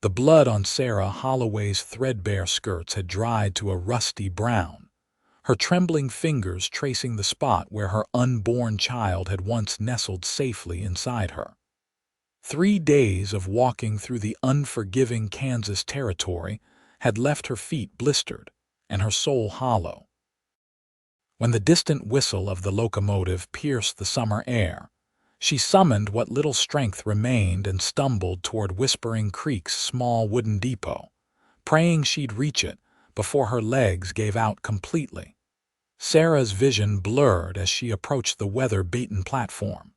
The blood on Sarah Holloway's threadbare skirts had dried to a rusty brown, her trembling fingers tracing the spot where her unborn child had once nestled safely inside her. 3 days of walking through the unforgiving Kansas territory had left her feet blistered and her soul hollow. When the distant whistle of the locomotive pierced the summer air, she summoned what little strength remained and stumbled toward Whispering Creek's small wooden depot, praying she'd reach it before her legs gave out completely. Sarah's vision blurred as she approached the weather-beaten platform.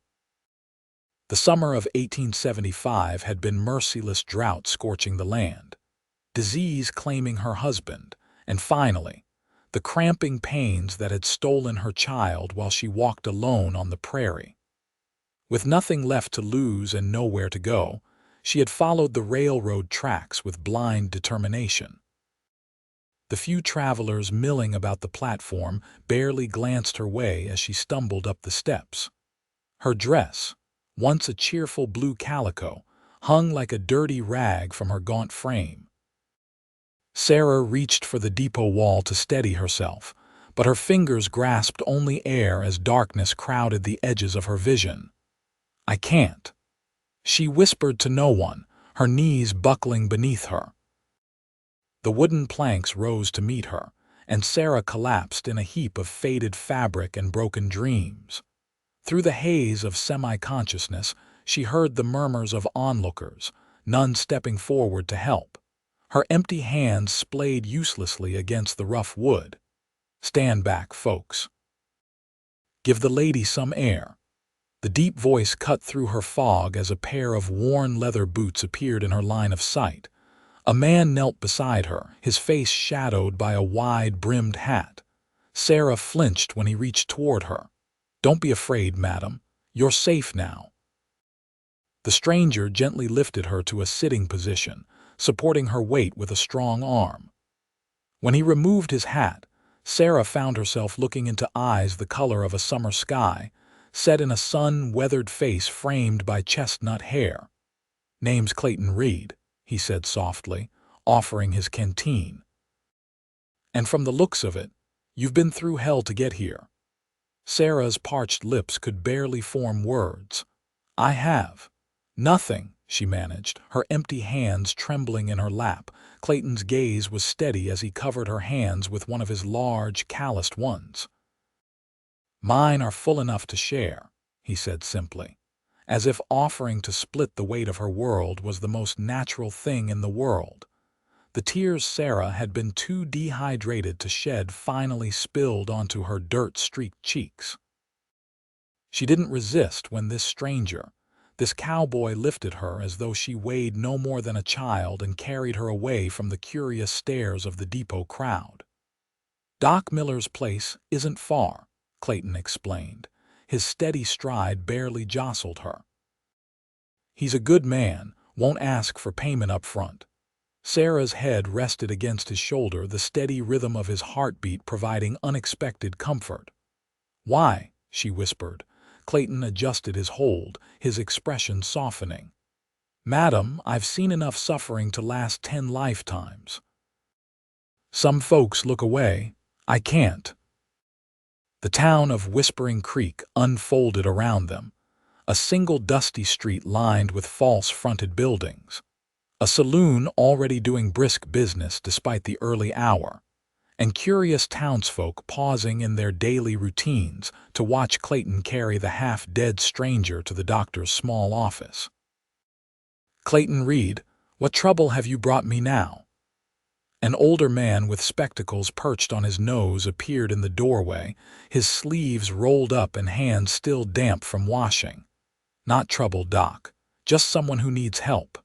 The summer of 1875 had been merciless drought scorching the land, disease claiming her husband, and finally, the cramping pains that had stolen her child while she walked alone on the prairie. With nothing left to lose and nowhere to go, she had followed the railroad tracks with blind determination. The few travelers milling about the platform barely glanced her way as she stumbled up the steps. Her dress, once a cheerful blue calico, hung like a dirty rag from her gaunt frame. Sarah reached for the depot wall to steady herself, but her fingers grasped only air as darkness crowded the edges of her vision. "I can't," she whispered to no one, her knees buckling beneath her. The wooden planks rose to meet her, and Sarah collapsed in a heap of faded fabric and broken dreams. Through the haze of semi-consciousness, she heard the murmurs of onlookers, none stepping forward to help. Her empty hands splayed uselessly against the rough wood. "Stand back, folks. Give the lady some air." The deep voice cut through her fog as a pair of worn leather boots appeared in her line of sight. A man knelt beside her, his face shadowed by a wide-brimmed hat. Sarah flinched when he reached toward her. "Don't be afraid, madam. You're safe now." The stranger gently lifted her to a sitting position, supporting her weight with a strong arm. When he removed his hat, Sarah found herself looking into eyes the color of a summer sky, set in a sun-weathered face framed by chestnut hair. "Name's Clayton Reed," he said softly, offering his canteen. "And from the looks of it, you've been through hell to get here." Sarah's parched lips could barely form words. "I have." "Nothing," she managed, her empty hands trembling in her lap. Clayton's gaze was steady as he covered her hands with one of his large, calloused ones. "Mine are full enough to share," he said simply, as if offering to split the weight of her world was the most natural thing in the world. The tears Sarah had been too dehydrated to shed finally spilled onto her dirt-streaked cheeks. She didn't resist when this stranger, this cowboy, lifted her as though she weighed no more than a child and carried her away from the curious stares of the depot crowd. "Doc Miller's place isn't far," Clayton explained. His steady stride barely jostled her. "He's a good man, won't ask for payment up front." Sarah's head rested against his shoulder, the steady rhythm of his heartbeat providing unexpected comfort. "Why?" she whispered. Clayton adjusted his hold, his expression softening. "Madam, I've seen enough suffering to last 10 lifetimes. Some folks look away. I can't." The town of Whispering Creek unfolded around them, a single dusty street lined with false-fronted buildings, a saloon already doing brisk business despite the early hour, and curious townsfolk pausing in their daily routines to watch Clayton carry the half-dead stranger to the doctor's small office. "Clayton Reed, what trouble have you brought me now?" An older man with spectacles perched on his nose appeared in the doorway, his sleeves rolled up and hands still damp from washing. "Not trouble, Doc. Just someone who needs help."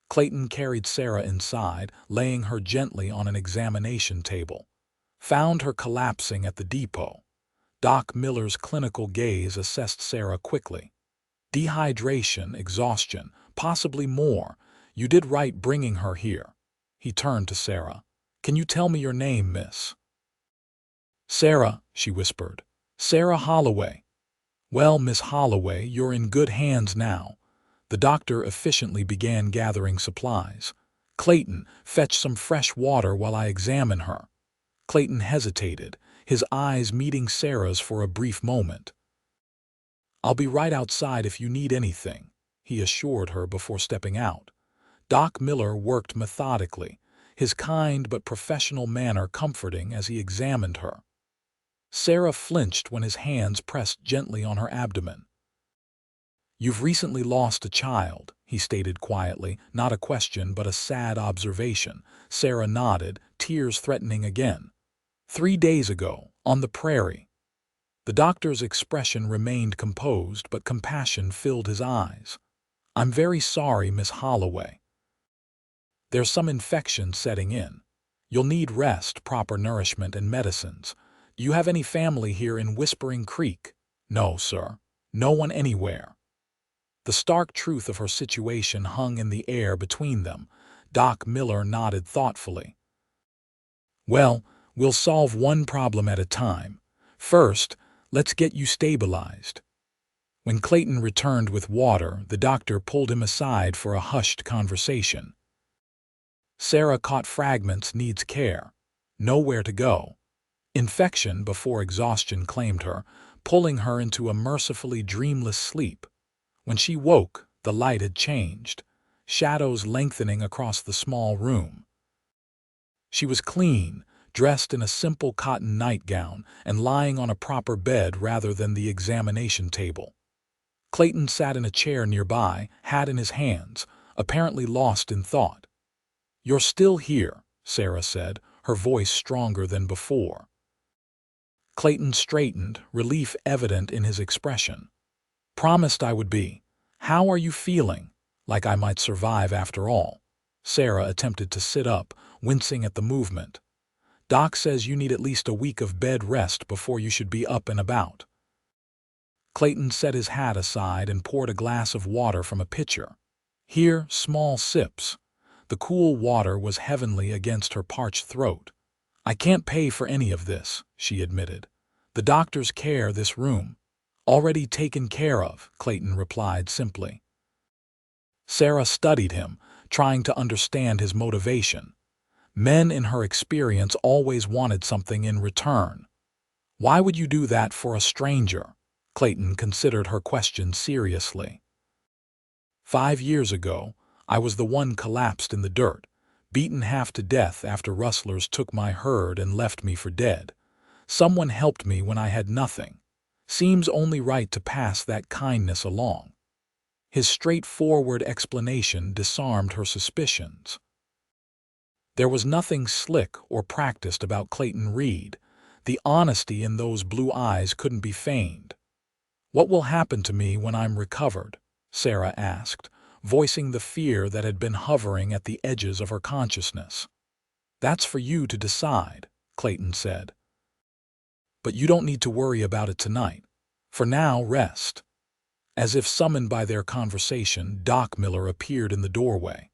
Clayton carried Sarah inside, laying her gently on an examination table. Found her collapsing at the depot. Doc Miller's clinical gaze assessed Sarah quickly. "Dehydration, exhaustion, possibly more. You did right bringing her here." He turned to Sarah. "Can you tell me your name, miss?" "Sarah," she whispered. "Sarah Holloway." "Well, Miss Holloway, you're in good hands now. The doctor efficiently began gathering supplies. "Clayton, fetch some fresh water while I examine her." Clayton hesitated, his eyes meeting Sarah's for a brief moment. "I'll be right outside if you need anything," he assured her before stepping out. Doc Miller worked methodically, his kind but professional manner comforting as he examined her. Sarah flinched when his hands pressed gently on her abdomen. "You've recently lost a child," he stated quietly, not a question but a sad observation. Sarah nodded, tears threatening again. "3 days ago, on the prairie." The doctor's expression remained composed, but compassion filled his eyes. "I'm very sorry, Miss Holloway. There's some infection setting in. You'll need rest, proper nourishment, and medicines. Do you have any family here in Whispering Creek?" "No, sir. No one anywhere." The stark truth of her situation hung in the air between them. Doc Miller nodded thoughtfully. "Well, we'll solve one problem at a time. First, let's get you stabilized." When Clayton returned with water, the doctor pulled him aside for a hushed conversation. "Sarah caught fragments, needs care. Nowhere to go. Infection before exhaustion claimed her, pulling her into a mercifully dreamless sleep. When she woke, the light had changed, shadows lengthening across the small room. She was clean, dressed in a simple cotton nightgown and lying on a proper bed rather than the examination table. Clayton sat in a chair nearby, hat in his hands, apparently lost in thought. "You're still here," Sarah said, her voice stronger than before. Clayton straightened, relief evident in his expression. "Promised I would be. How are you feeling? Like I might survive after all." Sarah attempted to sit up, wincing at the movement. "Doc says you need at least a week of bed rest before you should be up and about." Clayton set his hat aside and poured a glass of water from a pitcher. Here, small sips. The cool water was heavenly against her parched throat. "I can't pay for any of this," she admitted. "The doctors care this room." "Already taken care of," Clayton replied simply. Sarah studied him, trying to understand his motivation. Men in her experience always wanted something in return. "Why would you do that for a stranger?" Clayton considered her question seriously. "5 years ago, I was the one collapsed in the dirt, beaten half to death after rustlers took my herd and left me for dead. Someone helped me when I had nothing. Seems only right to pass that kindness along." His straightforward explanation disarmed her suspicions. There was nothing slick or practiced about Clayton Reed. The honesty in those blue eyes couldn't be feigned. "What will happen to me when I'm recovered?" Sarah asked, voicing the fear that had been hovering at the edges of her consciousness. "That's for you to decide," Clayton said. "But you don't need to worry about it tonight. For now, rest." As if summoned by their conversation, Doc Miller appeared in the doorway.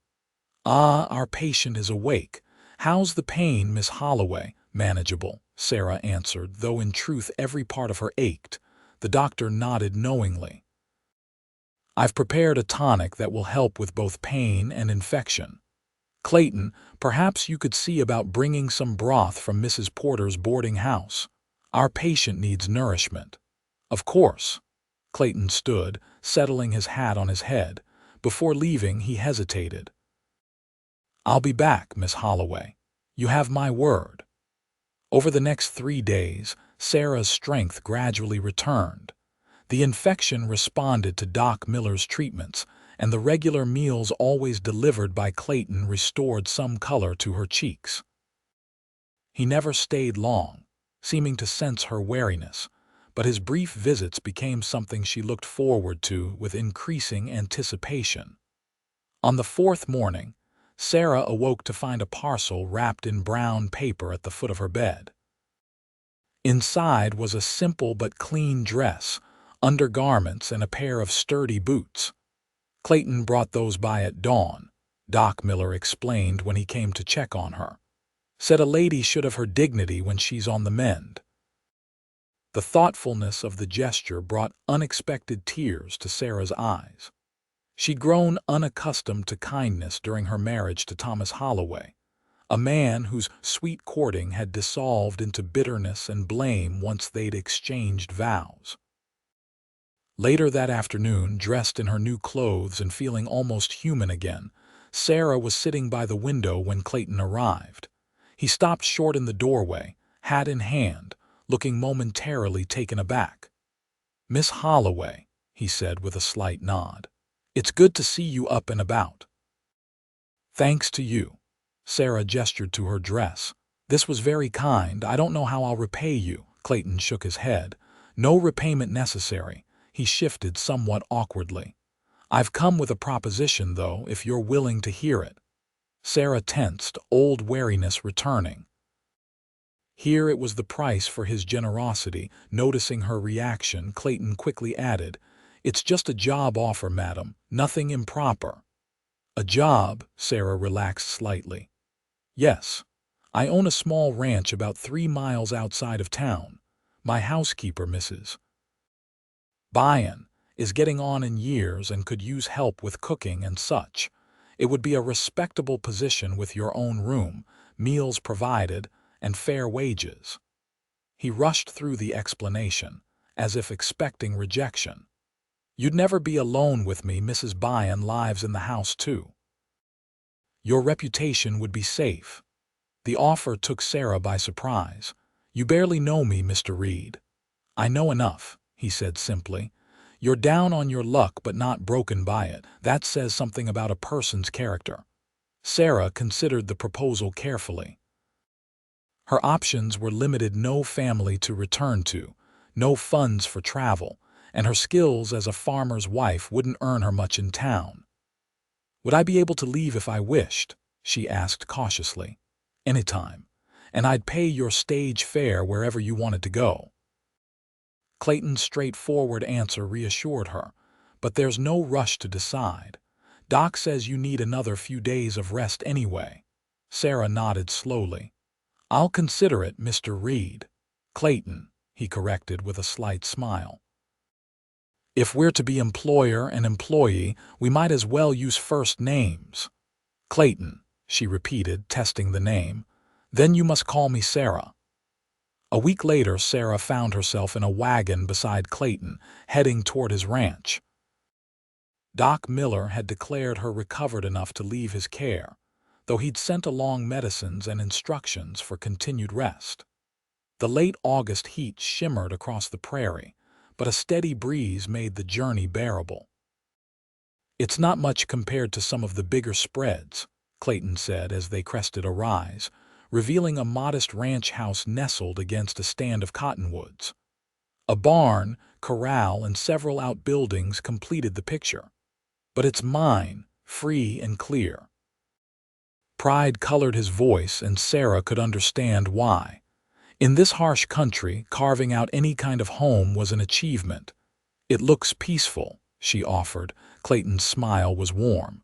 "Ah, our patient is awake. How's the pain, Miss Holloway?" "Manageable," Sarah answered, though in truth every part of her ached. The doctor nodded knowingly. "I've prepared a tonic that will help with both pain and infection. Clayton, perhaps you could see about bringing some broth from Mrs. Porter's boarding house. Our patient needs nourishment." "Of course." Clayton stood, settling his hat on his head. Before leaving, he hesitated. "I'll be back, Miss Holloway. You have my word." Over the next 3 days, Sarah's strength gradually returned. The infection responded to Doc Miller's treatments, and the regular meals always delivered by Clayton restored some color to her cheeks. He never stayed long, seeming to sense her wariness, but his brief visits became something she looked forward to with increasing anticipation. On the 4th morning, Sarah awoke to find a parcel wrapped in brown paper at the foot of her bed. Inside was a simple but clean dress, undergarments, and a pair of sturdy boots. "Clayton brought those by at dawn," Doc Miller explained when he came to check on her. "Said a lady should have her dignity when she's on the mend." The thoughtfulness of the gesture brought unexpected tears to Sarah's eyes. She'd grown unaccustomed to kindness during her marriage to Thomas Holloway, a man whose sweet courting had dissolved into bitterness and blame once they'd exchanged vows. Later that afternoon, dressed in her new clothes and feeling almost human again, Sarah was sitting by the window when Clayton arrived. He stopped short in the doorway, hat in hand, looking momentarily taken aback. "Miss Holloway," he said with a slight nod. "It's good to see you up and about." "Thanks to you." Sarah gestured to her dress. "This was very kind. I don't know how I'll repay you." Clayton shook his head. "No repayment necessary." He shifted somewhat awkwardly. "I've come with a proposition, though, if you're willing to hear it." Sarah tensed, old wariness returning. Here it was the price for his generosity. Noticing her reaction, Clayton quickly added, "It's just a job offer, madam, nothing improper." "A job?" Sarah relaxed slightly. "Yes. I own a small ranch about 3 miles outside of town. My housekeeper, Mrs. Bryan, is getting on in years and could use help with cooking and such. It would be a respectable position with your own room, meals provided, and fair wages." He rushed through the explanation, as if expecting rejection. "You'd never be alone with me. Mrs. Bryan lives in the house too. Your reputation would be safe." The offer took Sarah by surprise. "You barely know me, Mr. Reed." "I know enough," he said simply. "You're down on your luck but not broken by it. That says something about a person's character." Sarah considered the proposal carefully. Her options were limited: no family to return to, no funds for travel, and her skills as a farmer's wife wouldn't earn her much in town. "Would I be able to leave if I wished?" she asked cautiously. "Anytime. And I'd pay your stage fare wherever you wanted to go." Clayton's straightforward answer reassured her. "But there's no rush to decide. Doc says you need another few days of rest anyway." Sarah nodded slowly. "I'll consider it, Mr. Reed." "Clayton," he corrected with a slight smile. "If we're to be employer and employee, we might as well use first names." "Clayton," she repeated, testing the name. "Then you must call me Sarah." A week later, Sarah found herself in a wagon beside Clayton, heading toward his ranch. Doc Miller had declared her recovered enough to leave his care, though he'd sent along medicines and instructions for continued rest. The late August heat shimmered across the prairie, but a steady breeze made the journey bearable. "It's not much compared to some of the bigger spreads," Clayton said as they crested a rise, revealing a modest ranch house nestled against a stand of cottonwoods. A barn, corral, and several outbuildings completed the picture. "But it's mine, free and clear." Pride colored his voice, and Sarah could understand why. In this harsh country, carving out any kind of home was an achievement. "It looks peaceful," she offered. Clayton's smile was warm.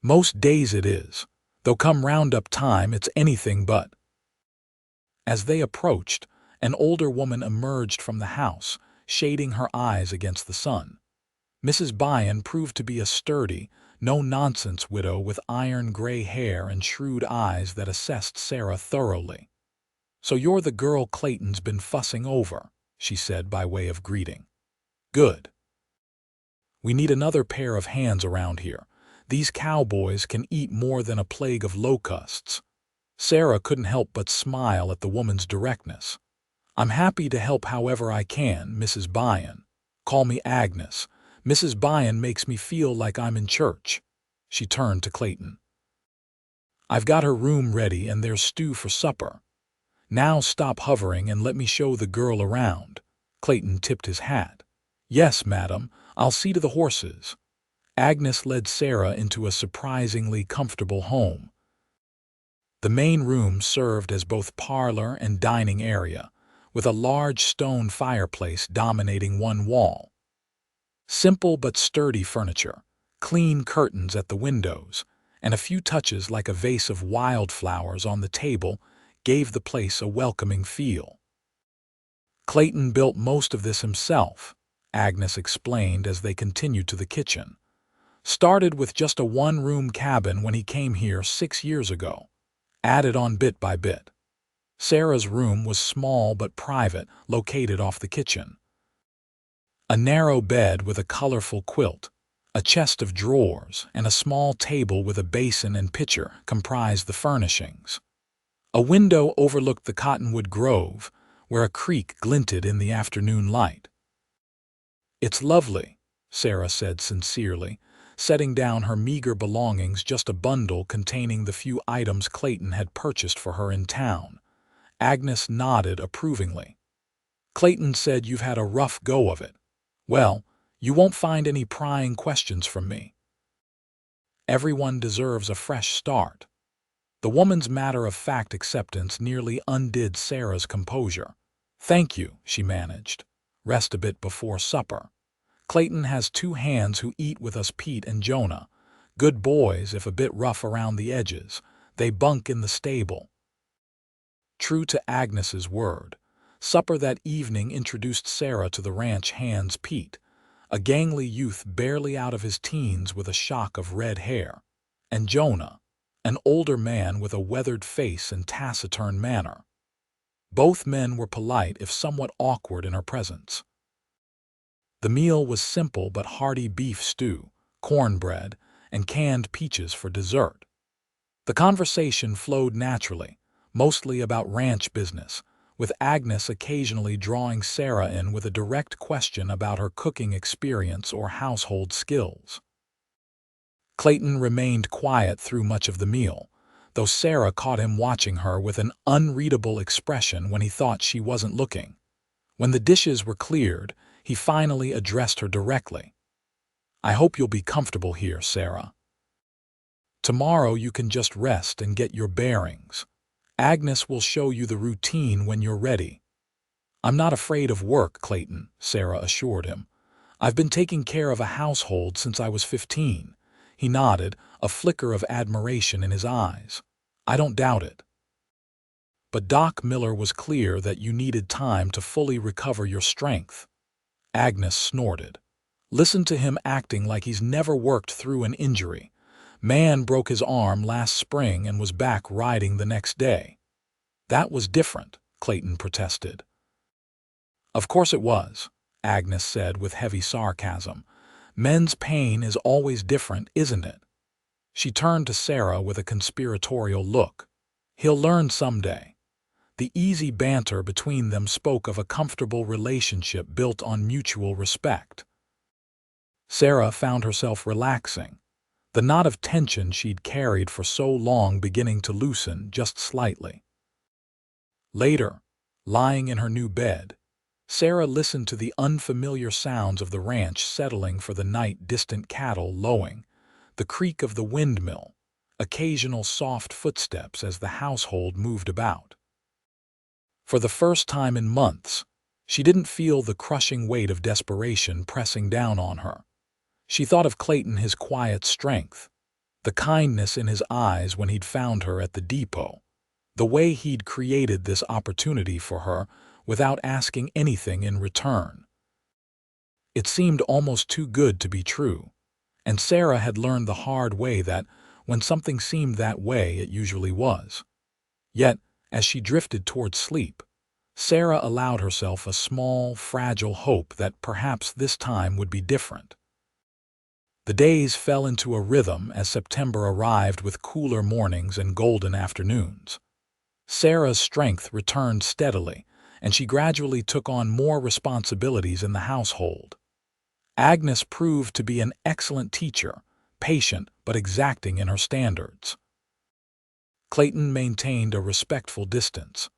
"Most days it is, though come roundup time it's anything but." As they approached, an older woman emerged from the house, shading her eyes against the sun. Mrs. Bryan proved to be a sturdy, no-nonsense widow with iron-gray hair and shrewd eyes that assessed Sarah thoroughly. "So you're the girl Clayton's been fussing over," she said by way of greeting. "Good. We need another pair of hands around here. These cowboys can eat more than a plague of locusts." Sarah couldn't help but smile at the woman's directness. "I'm happy to help however I can, Mrs. Bryan. Call me Agnes. Mrs. Bryan makes me feel like I'm in church." She turned to Clayton. "I've got her room ready and there's stew for supper. Now stop hovering and let me show the girl around." Clayton tipped his hat. "Yes, madam, I'll see to the horses." Agnes led Sarah into a surprisingly comfortable home. The main room served as both parlor and dining area, with a large stone fireplace dominating one wall. Simple but sturdy furniture, clean curtains at the windows, and a few touches like a vase of wildflowers on the table gave the place a welcoming feel. "Clayton built most of this himself," Agnes explained as they continued to the kitchen. Started with just a one-room cabin when he came here 6 years ago. Added on bit by bit. Sarah's room was small but private, located off the kitchen. A narrow bed with a colorful quilt, a chest of drawers, and a small table with a basin and pitcher comprised the furnishings. A window overlooked the cottonwood grove, where a creek glinted in the afternoon light. "It's lovely," Sarah said sincerely, setting down her meager belongings, just a bundle containing the few items Clayton had purchased for her in town. Agnes nodded approvingly. "Clayton said you've had a rough go of it. Well, you won't find any prying questions from me. Everyone deserves a fresh start." The woman's matter-of-fact acceptance nearly undid Sarah's composure. "Thank you," she managed. "Rest a bit before supper. Clayton has 2 hands who eat with us, Pete and Jonah. Good boys, if a bit rough around the edges. They bunk in the stable." True to Agnes's word, supper that evening introduced Sarah to the ranch hands Pete, a gangly youth barely out of his teens with a shock of red hair, and Jonah, an older man with a weathered face and taciturn manner. Both men were polite if somewhat awkward in her presence. The meal was simple but hearty: beef stew, cornbread, and canned peaches for dessert. The conversation flowed naturally, mostly about ranch business, with Agnes occasionally drawing Sarah in with a direct question about her cooking experience or household skills. Clayton remained quiet through much of the meal, though Sarah caught him watching her with an unreadable expression when he thought she wasn't looking. When the dishes were cleared, he finally addressed her directly. "I hope you'll be comfortable here, Sarah. Tomorrow you can just rest and get your bearings. Agnes will show you the routine when you're ready." "I'm not afraid of work, Clayton," Sarah assured him. "I've been taking care of a household since I was 15. He nodded, a flicker of admiration in his eyes. "I don't doubt it. But Doc Miller was clear that you needed time to fully recover your strength." Agnes snorted. "Listen to him acting like he's never worked through an injury. Man broke his arm last spring and was back riding the next day." "That was different," Clayton protested. "Of course it was," Agnes said with heavy sarcasm. "Men's pain is always different, isn't it?" She turned to Sarah with a conspiratorial look. "He'll learn someday." The easy banter between them spoke of a comfortable relationship built on mutual respect. Sarah found herself relaxing, the knot of tension she'd carried for so long beginning to loosen just slightly. Later, lying in her new bed, Sarah listened to the unfamiliar sounds of the ranch settling for the night: distant cattle lowing, the creak of the windmill, occasional soft footsteps as the household moved about. For the first time in months, she didn't feel the crushing weight of desperation pressing down on her. She thought of Clayton, his quiet strength, the kindness in his eyes when he'd found her at the depot, the way he'd created this opportunity for her without asking anything in return. It seemed almost too good to be true, and Sarah had learned the hard way that when something seemed that way, it usually was. Yet, as she drifted toward sleep, Sarah allowed herself a small, fragile hope that perhaps this time would be different. The days fell into a rhythm as September arrived with cooler mornings and golden afternoons. Sarah's strength returned steadily, and she gradually took on more responsibilities in the household. Agnes proved to be an excellent teacher, patient but exacting in her standards. Clayton maintained a respectful distance,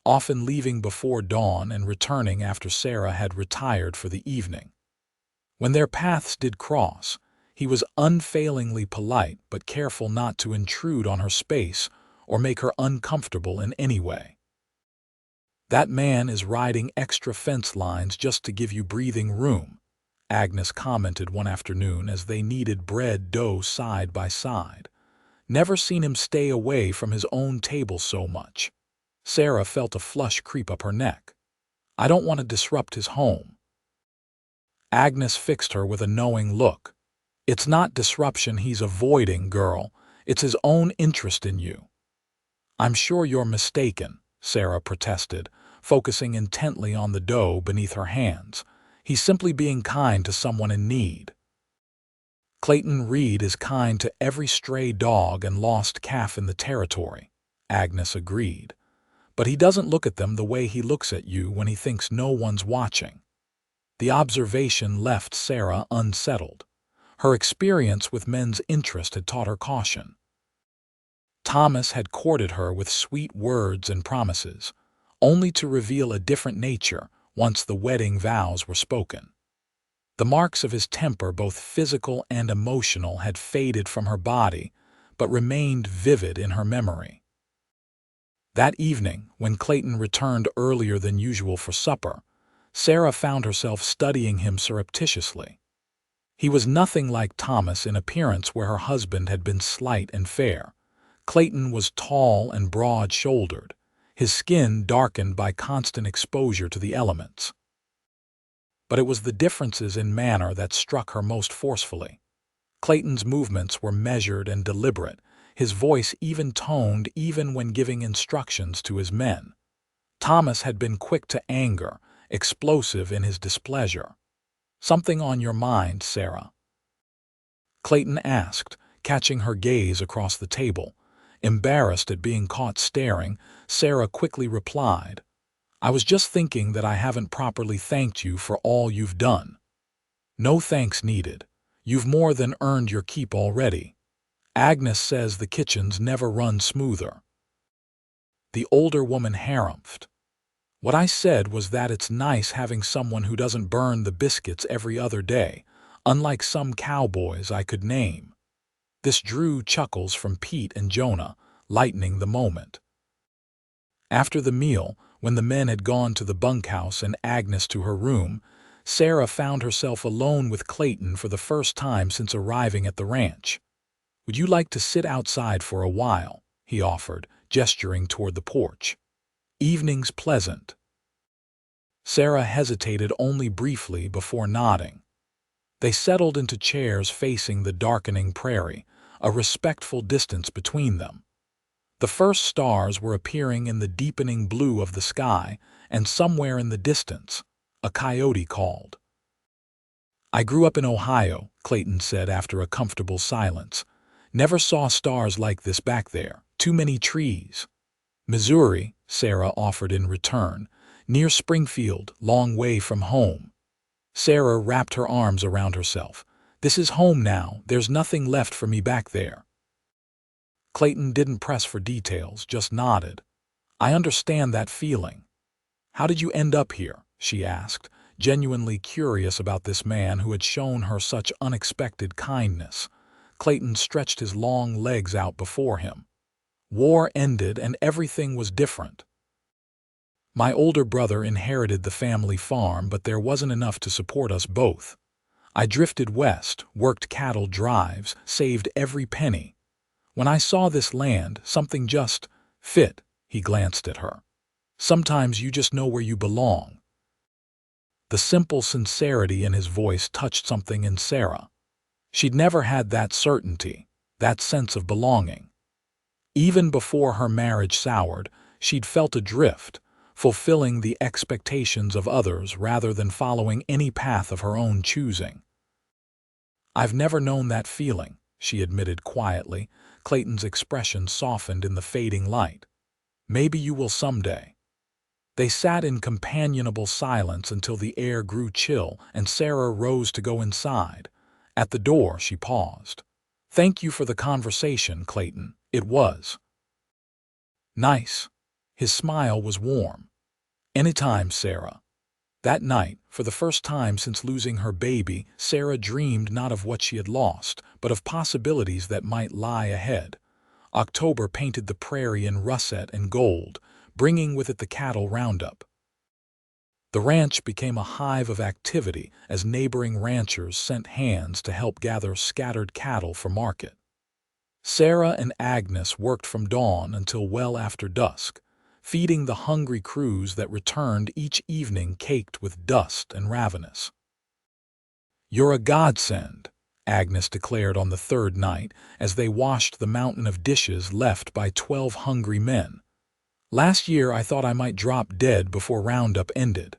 often leaving before dawn and returning after Sarah had retired for the evening. When their paths did cross, he was unfailingly polite but careful not to intrude on her space or make her uncomfortable in any way. "That man is riding extra fence lines just to give you breathing room," Agnes commented one afternoon as they kneaded bread dough side by side. "Never seen him stay away from his own table so much." Sarah felt a flush creep up her neck. "I don't want to disrupt his home." Agnes fixed her with a knowing look. It's not disruption he's avoiding, girl. It's his own interest in you. I'm sure you're mistaken, Sarah protested, focusing intently on the dough beneath her hands. He's simply being kind to someone in need. Clayton Reed is kind to every stray dog and lost calf in the territory, Agnes agreed. But he doesn't look at them the way he looks at you when he thinks no one's watching. The observation left Sarah unsettled. Her experience with men's interest had taught her caution. Thomas had courted her with sweet words and promises, only to reveal a different nature once the wedding vows were spoken. The marks of his temper, both physical and emotional, had faded from her body, but remained vivid in her memory. That evening, when Clayton returned earlier than usual for supper, Sarah found herself studying him surreptitiously. He was nothing like Thomas in appearance, where her husband had been slight and fair. Clayton was tall and broad-shouldered, his skin darkened by constant exposure to the elements. But it was the differences in manner that struck her most forcefully. Clayton's movements were measured and deliberate, his voice even-toned even when giving instructions to his men. Thomas had been quick to anger, explosive in his displeasure. "Something on your mind, Sarah?" Clayton asked, catching her gaze across the table. Embarrassed at being caught staring, Sarah quickly replied, "I was just thinking that I haven't properly thanked you for all you've done." "No thanks needed. You've more than earned your keep already. Agnes says the kitchens never run smoother." The older woman harumphed. "What I said was that it's nice having someone who doesn't burn the biscuits every other day, unlike some cowboys I could name." This drew chuckles from Pete and Jonah, lightening the moment. After the meal, when the men had gone to the bunkhouse and Agnes to her room, Sarah found herself alone with Clayton for the first time since arriving at the ranch. "Would you like to sit outside for a while?" he offered, gesturing toward the porch. "Evening's pleasant." Sarah hesitated only briefly before nodding. They settled into chairs facing the darkening prairie, a respectful distance between them. The first stars were appearing in the deepening blue of the sky, and somewhere in the distance, a coyote called. "I grew up in Ohio," Clayton said after a comfortable silence. "Never saw stars like this back there. Too many trees." "Missouri," Sarah offered in return. "Near Springfield, long way from home." Sarah wrapped her arms around herself. "This is home now. There's nothing left for me back there." Clayton didn't press for details, just nodded. "I understand that feeling." "How did you end up here?" she asked, genuinely curious about this man who had shown her such unexpected kindness. Clayton stretched his long legs out before him. "War ended and everything was different. My older brother inherited the family farm, but there wasn't enough to support us both. I drifted west, worked cattle drives, saved every penny. When I saw this land, something just fit." He glanced at her. "Sometimes you just know where you belong." The simple sincerity in his voice touched something in Sarah. She'd never had that certainty, that sense of belonging. Even before her marriage soured, she'd felt adrift, fulfilling the expectations of others rather than following any path of her own choosing. "I've never known that feeling," she admitted quietly. Clayton's expression softened in the fading light. "Maybe you will someday." They sat in companionable silence until the air grew chill and Sarah rose to go inside. At the door, she paused. "Thank you for the conversation, Clayton. It was nice." His smile was warm. "Anytime, Sarah." That night, for the first time since losing her baby, Sarah dreamed not of what she had lost, but of possibilities that might lie ahead. October painted the prairie in russet and gold, bringing with it the cattle roundup. The ranch became a hive of activity as neighboring ranchers sent hands to help gather scattered cattle for market. Sarah and Agnes worked from dawn until well after dusk, feeding the hungry crews that returned each evening caked with dust and ravenous. "You're a godsend," Agnes declared on the third night as they washed the mountain of dishes left by 12 hungry men. Last year I thought I might drop dead before roundup ended.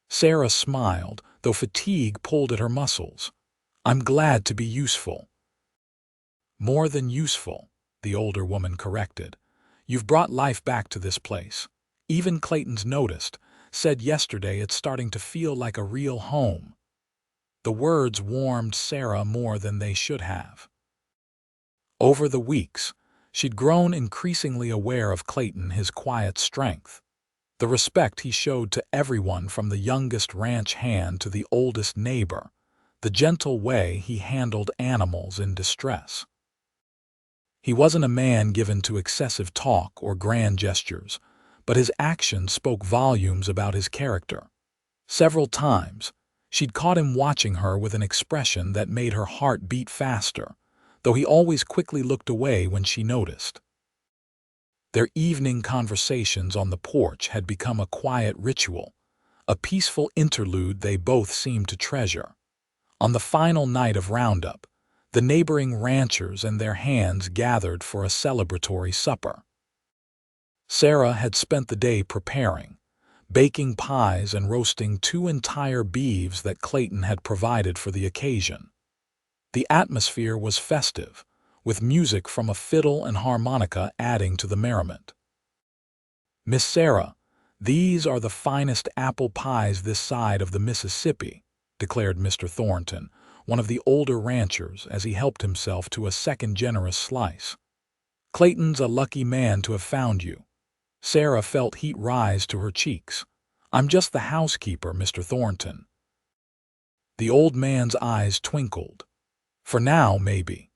Sarah smiled, though fatigue pulled at her muscles. I'm glad to be useful. More than useful, the older woman corrected. You've brought life back to this place. Even Clayton's noticed, said yesterday it's starting to feel like a real home. The words warmed Sarah more than they should have. Over the weeks, she'd grown increasingly aware of Clayton, his quiet strength, the respect he showed to everyone from the youngest ranch hand to the oldest neighbor, the gentle way he handled animals in distress. He wasn't a man given to excessive talk or grand gestures, but his actions spoke volumes about his character. Several times, she'd caught him watching her with an expression that made her heart beat faster, though he always quickly looked away when she noticed. Their evening conversations on the porch had become a quiet ritual, a peaceful interlude they both seemed to treasure. On the final night of roundup, the neighboring ranchers and their hands gathered for a celebratory supper. Sarah had spent the day preparing, baking pies and roasting 2 entire beeves that Clayton had provided for the occasion. The atmosphere was festive, with music from a fiddle and harmonica adding to the merriment. Miss Sarah, these are the finest apple pies this side of the Mississippi, declared Mr. Thornton, one of the older ranchers, as he helped himself to a second generous slice. Clayton's a lucky man to have found you. Sarah felt heat rise to her cheeks. I'm just the housekeeper, Mr. Thornton. The old man's eyes twinkled. For now, maybe.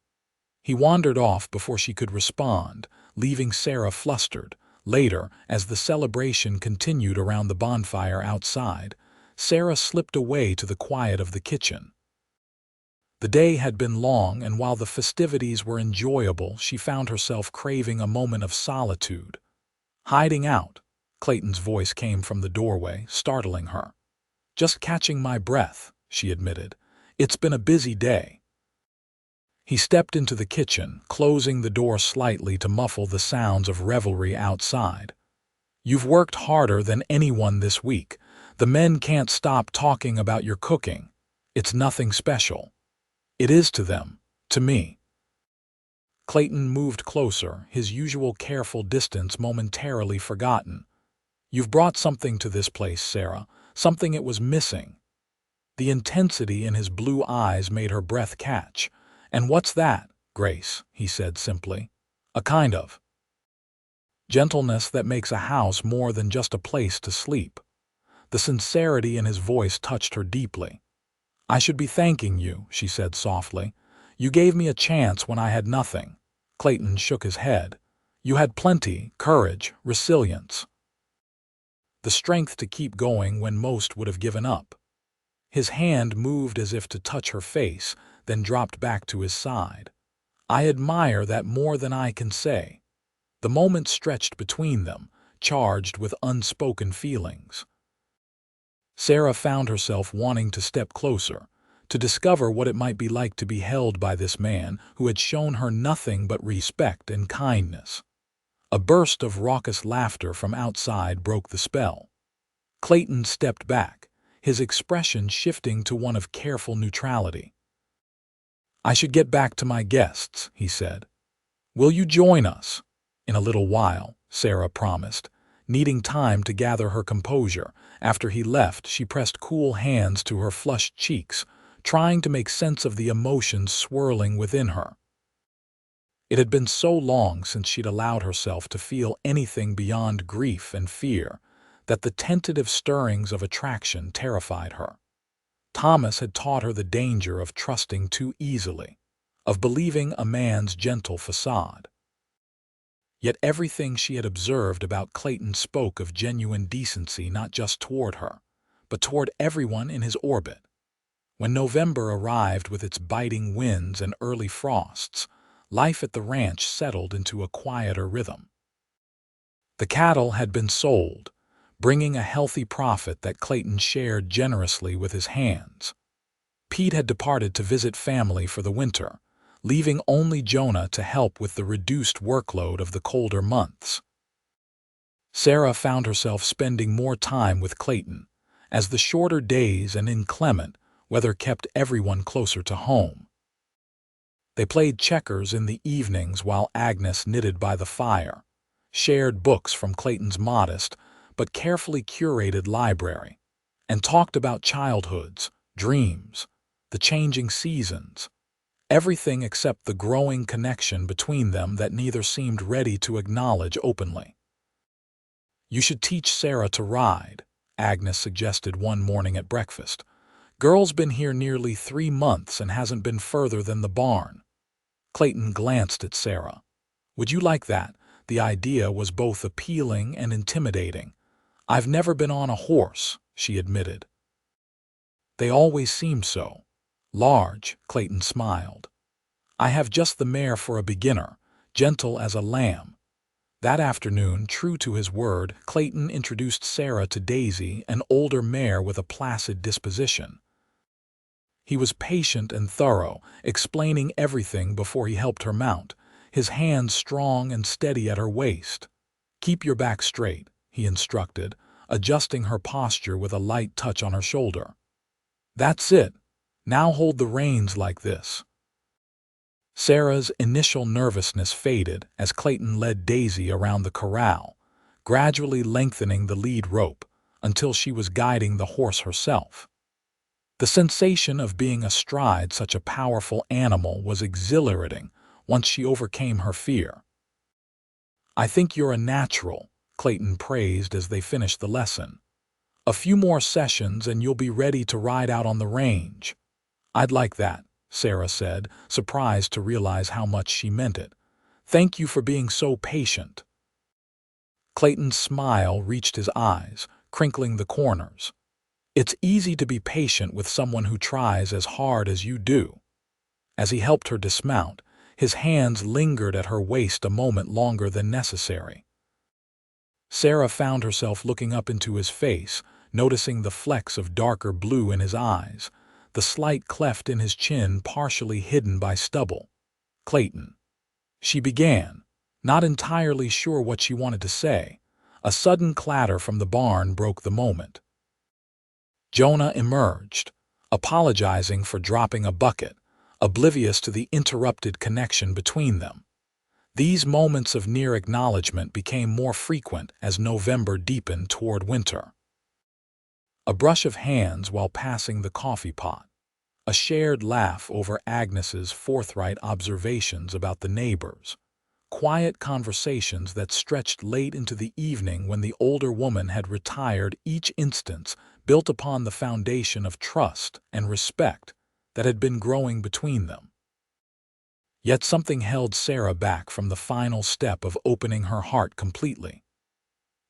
He wandered off before she could respond, leaving Sarah flustered. Later, as the celebration continued around the bonfire outside, Sarah slipped away to the quiet of the kitchen. The day had been long, and while the festivities were enjoyable, she found herself craving a moment of solitude. Hiding out, Clayton's voice came from the doorway, startling her. Just catching my breath, she admitted. It's been a busy day. He stepped into the kitchen, closing the door slightly to muffle the sounds of revelry outside. You've worked harder than anyone this week. The men can't stop talking about your cooking. It's nothing special. It is to them, to me. Clayton moved closer, his usual careful distance momentarily forgotten. You've brought something to this place, Sarah, something it was missing. The intensity in his blue eyes made her breath catch. And what's that, Grace? He said simply. A kind of gentleness that makes a house more than just a place to sleep. The sincerity in his voice touched her deeply. I should be thanking you, she said softly. You gave me a chance when I had nothing. Clayton shook his head. You had plenty, courage, resilience. The strength to keep going when most would have given up. His hand moved as if to touch her face, then dropped back to his side. I admire that more than I can say. The moment stretched between them, charged with unspoken feelings. Sarah found herself wanting to step closer, to discover what it might be like to be held by this man who had shown her nothing but respect and kindness. A burst of raucous laughter from outside broke the spell. Clayton stepped back, his expression shifting to one of careful neutrality. I should get back to my guests, he said. Will you join us? In a little while, Sarah promised, needing time to gather her composure. After he left, she pressed cool hands to her flushed cheeks, trying to make sense of the emotions swirling within her. It had been so long since she'd allowed herself to feel anything beyond grief and fear that the tentative stirrings of attraction terrified her. Thomas had taught her the danger of trusting too easily, of believing a man's gentle facade. Yet everything she had observed about Clayton spoke of genuine decency not just toward her, but toward everyone in his orbit. When November arrived with its biting winds and early frosts, life at the ranch settled into a quieter rhythm. The cattle had been sold, bringing a healthy profit that Clayton shared generously with his hands. Pete had departed to visit family for the winter, leaving only Jonah to help with the reduced workload of the colder months. Sarah found herself spending more time with Clayton, as the shorter days and inclement weather kept everyone closer to home. They played checkers in the evenings while Agnes knitted by the fire, shared books from Clayton's modest but carefully curated library, and talked about childhoods, dreams, the changing seasons, everything except the growing connection between them that neither seemed ready to acknowledge openly. "You should teach Sarah to ride," Agnes suggested one morning at breakfast. "Girl's been here nearly 3 months and hasn't been further than the barn." Clayton glanced at Sarah. "Would you like that?" The idea was both appealing and intimidating. "I've never been on a horse," she admitted. "They always seemed so large," Clayton smiled. "I have just the mare for a beginner, gentle as a lamb." That afternoon, true to his word, Clayton introduced Sarah to Daisy, an older mare with a placid disposition. He was patient and thorough, explaining everything before he helped her mount, his hands strong and steady at her waist. "Keep your back straight," he instructed, adjusting her posture with a light touch on her shoulder. "That's it. Now hold the reins like this." Sarah's initial nervousness faded as Clayton led Daisy around the corral, gradually lengthening the lead rope until she was guiding the horse herself. The sensation of being astride such a powerful animal was exhilarating once she overcame her fear. "I think you're a natural," Clayton praised as they finished the lesson. "A few more sessions and you'll be ready to ride out on the range." "I'd like that," Sarah said, surprised to realize how much she meant it. "Thank you for being so patient." Clayton's smile reached his eyes, crinkling the corners. "It's easy to be patient with someone who tries as hard as you do." As he helped her dismount, his hands lingered at her waist a moment longer than necessary. Sarah found herself looking up into his face, noticing the flecks of darker blue in his eyes, the slight cleft in his chin partially hidden by stubble. "Clayton," she began, not entirely sure what she wanted to say. A sudden clatter from the barn broke the moment. Jonah emerged, apologizing for dropping a bucket, oblivious to the interrupted connection between them. These moments of near acknowledgement became more frequent as November deepened toward winter. A brush of hands while passing the coffee pot, a shared laugh over Agnes's forthright observations about the neighbors, quiet conversations that stretched late into the evening when the older woman had retired, each instance built upon the foundation of trust and respect that had been growing between them. Yet something held Sarah back from the final step of opening her heart completely.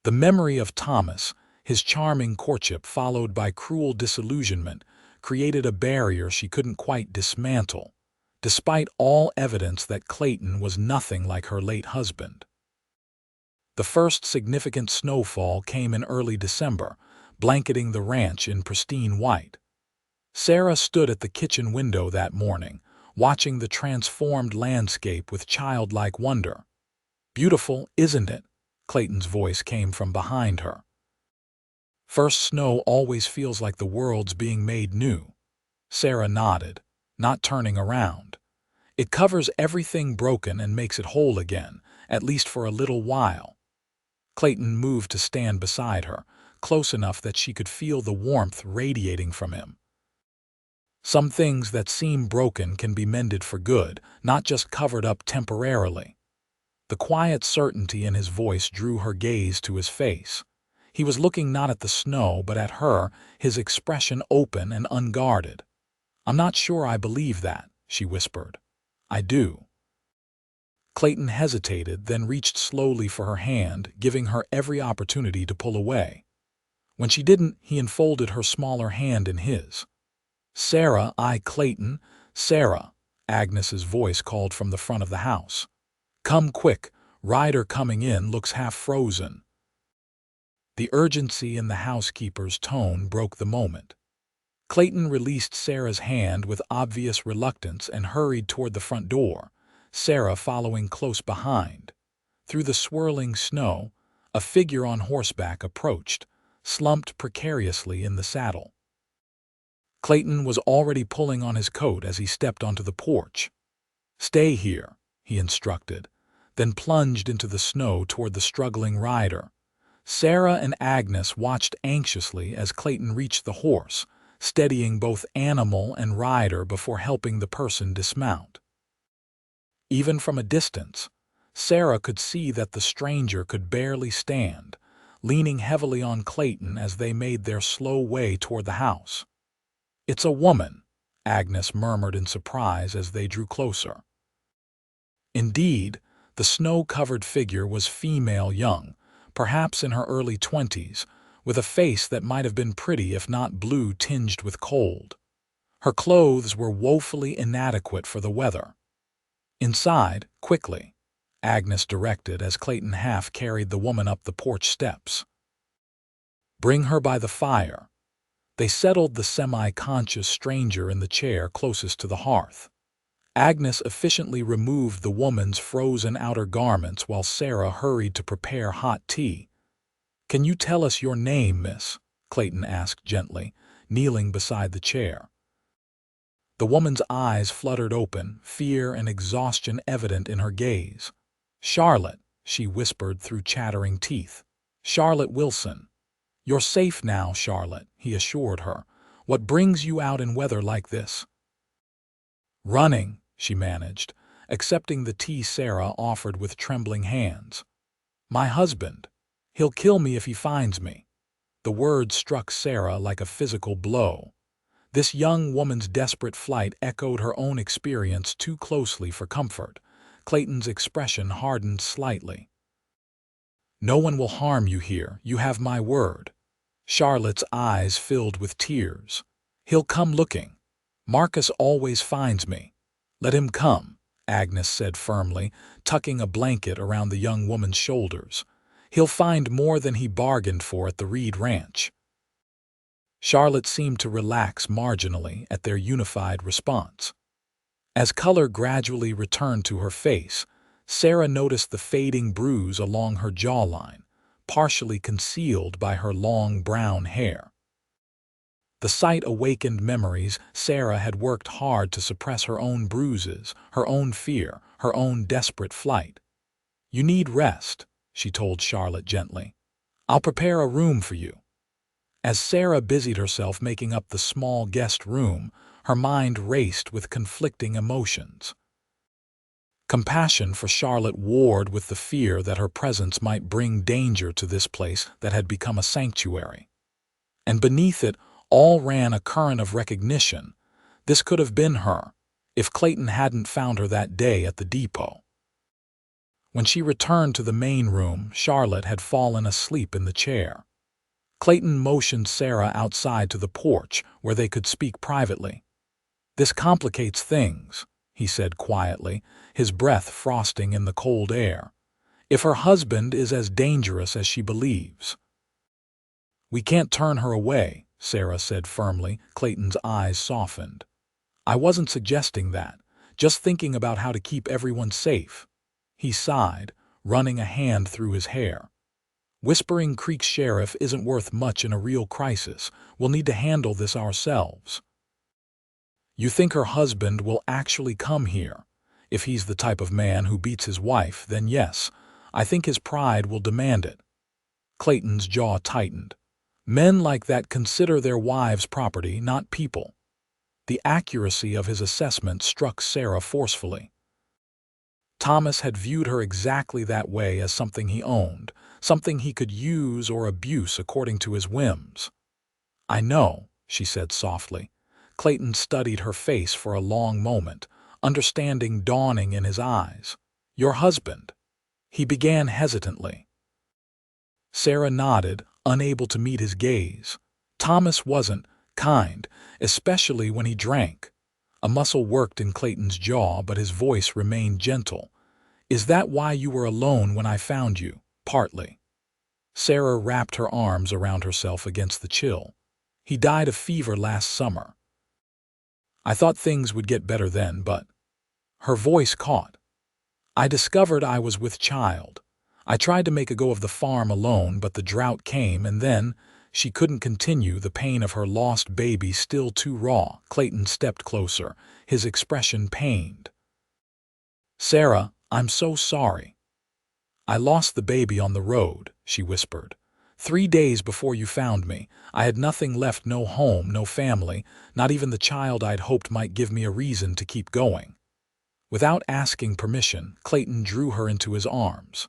The memory of Thomas, his charming courtship followed by cruel disillusionment, created a barrier she couldn't quite dismantle, despite all evidence that Clayton was nothing like her late husband. The first significant snowfall came in early December, blanketing the ranch in pristine white. Sarah stood at the kitchen window that morning, watching the transformed landscape with childlike wonder. "Beautiful, isn't it?" Clayton's voice came from behind her. "First snow always feels like the world's being made new." Sarah nodded, not turning around. "It covers everything broken and makes it whole again, at least for a little while." Clayton moved to stand beside her, close enough that she could feel the warmth radiating from him. "Some things that seem broken can be mended for good, not just covered up temporarily." The quiet certainty in his voice drew her gaze to his face. He was looking not at the snow but at her, his expression open and unguarded. "I'm not sure I believe that," she whispered. "I do." Clayton hesitated, then reached slowly for her hand, giving her every opportunity to pull away. When she didn't, he enfolded her smaller hand in his. "Sarah, Clayton, Sarah," Agnes's voice called from the front of the house. "Come quick, Ryder coming in looks half frozen." The urgency in the housekeeper's tone broke the moment. Clayton released Sarah's hand with obvious reluctance and hurried toward the front door, Sarah following close behind. Through the swirling snow, a figure on horseback approached, slumped precariously in the saddle. Clayton was already pulling on his coat as he stepped onto the porch. "Stay here," he instructed, then plunged into the snow toward the struggling rider. Sarah and Agnes watched anxiously as Clayton reached the horse, steadying both animal and rider before helping the person dismount. Even from a distance, Sarah could see that the stranger could barely stand, leaning heavily on Clayton as they made their slow way toward the house. "It's a woman," Agnes murmured in surprise as they drew closer. Indeed, the snow-covered figure was female young, perhaps in her early 20s, with a face that might have been pretty if not blue tinged with cold. Her clothes were woefully inadequate for the weather. "Inside, quickly," Agnes directed as Clayton half carried the woman up the porch steps. "Bring her by the fire." They settled the semi-conscious stranger in the chair closest to the hearth. Agnes efficiently removed the woman's frozen outer garments while Sarah hurried to prepare hot tea. "Can you tell us your name, miss?" Clayton asked gently, kneeling beside the chair. The woman's eyes fluttered open, fear and exhaustion evident in her gaze. "Charlotte," she whispered through chattering teeth. "Charlotte Wilson." "You're safe now, Charlotte," he assured her. "What brings you out in weather like this?" "Running," she managed, accepting the tea Sarah offered with trembling hands. "My husband. He'll kill me if he finds me." The words struck Sarah like a physical blow. This young woman's desperate flight echoed her own experience too closely for comfort. Clayton's expression hardened slightly. "No one will harm you here, you have my word." Charlotte's eyes filled with tears. "He'll come looking. Marcus always finds me." "Let him come," Agnes said firmly, tucking a blanket around the young woman's shoulders. "He'll find more than he bargained for at the Reed Ranch." Charlotte seemed to relax marginally at their unified response. As color gradually returned to her face, Sarah noticed the fading bruise along her jawline, partially concealed by her long brown hair. The sight awakened memories. Sarah had worked hard to suppress her own bruises, her own fear, her own desperate flight. "You need rest," she told Charlotte gently. "I'll prepare a room for you." As Sarah busied herself making up the small guest room, her mind raced with conflicting emotions. Compassion for Charlotte warred with the fear that her presence might bring danger to this place that had become a sanctuary. And beneath it all ran a current of recognition. This could have been her, if Clayton hadn't found her that day at the depot. When she returned to the main room, Charlotte had fallen asleep in the chair. Clayton motioned Sarah outside to the porch where they could speak privately. "This complicates things," he said quietly, his breath frosting in the cold air. "If her husband is as dangerous as she believes." "We can't turn her away," Sarah said firmly. Clayton's eyes softened. "I wasn't suggesting that, just thinking about how to keep everyone safe." He sighed, running a hand through his hair. "Whispering Creek Sheriff isn't worth much in a real crisis. We'll need to handle this ourselves." "You think her husband will actually come here? If he's the type of man who beats his wife, then yes, I think his pride will demand it." Clayton's jaw tightened. Men like that consider their wives property, not people. The accuracy of his assessment struck Sarah forcefully. Thomas had viewed her exactly that way, as something he owned, something he could use or abuse according to his whims. "I know," she said softly. Clayton studied her face for a long moment, understanding dawning in his eyes. "Your husband." He began hesitantly. Sarah nodded, unable to meet his gaze. "Thomas wasn't kind, especially when he drank." A muscle worked in Clayton's jaw, but his voice remained gentle. "Is that why you were alone when I found you?" "Partly." Sarah wrapped her arms around herself against the chill. He died of fever last summer. I thought things would get better then, but—" Her voice caught. "I discovered I was with child. I tried to make a go of the farm alone, but the drought came, and then—" She couldn't continue, the pain of her lost baby still too raw. Clayton stepped closer, his expression pained. "Sarah, I'm so sorry. I lost the baby on the road," she whispered. "3 days before you found me, I had nothing left, no home, no family, not even the child I'd hoped might give me a reason to keep going." Without asking permission, Clayton drew her into his arms.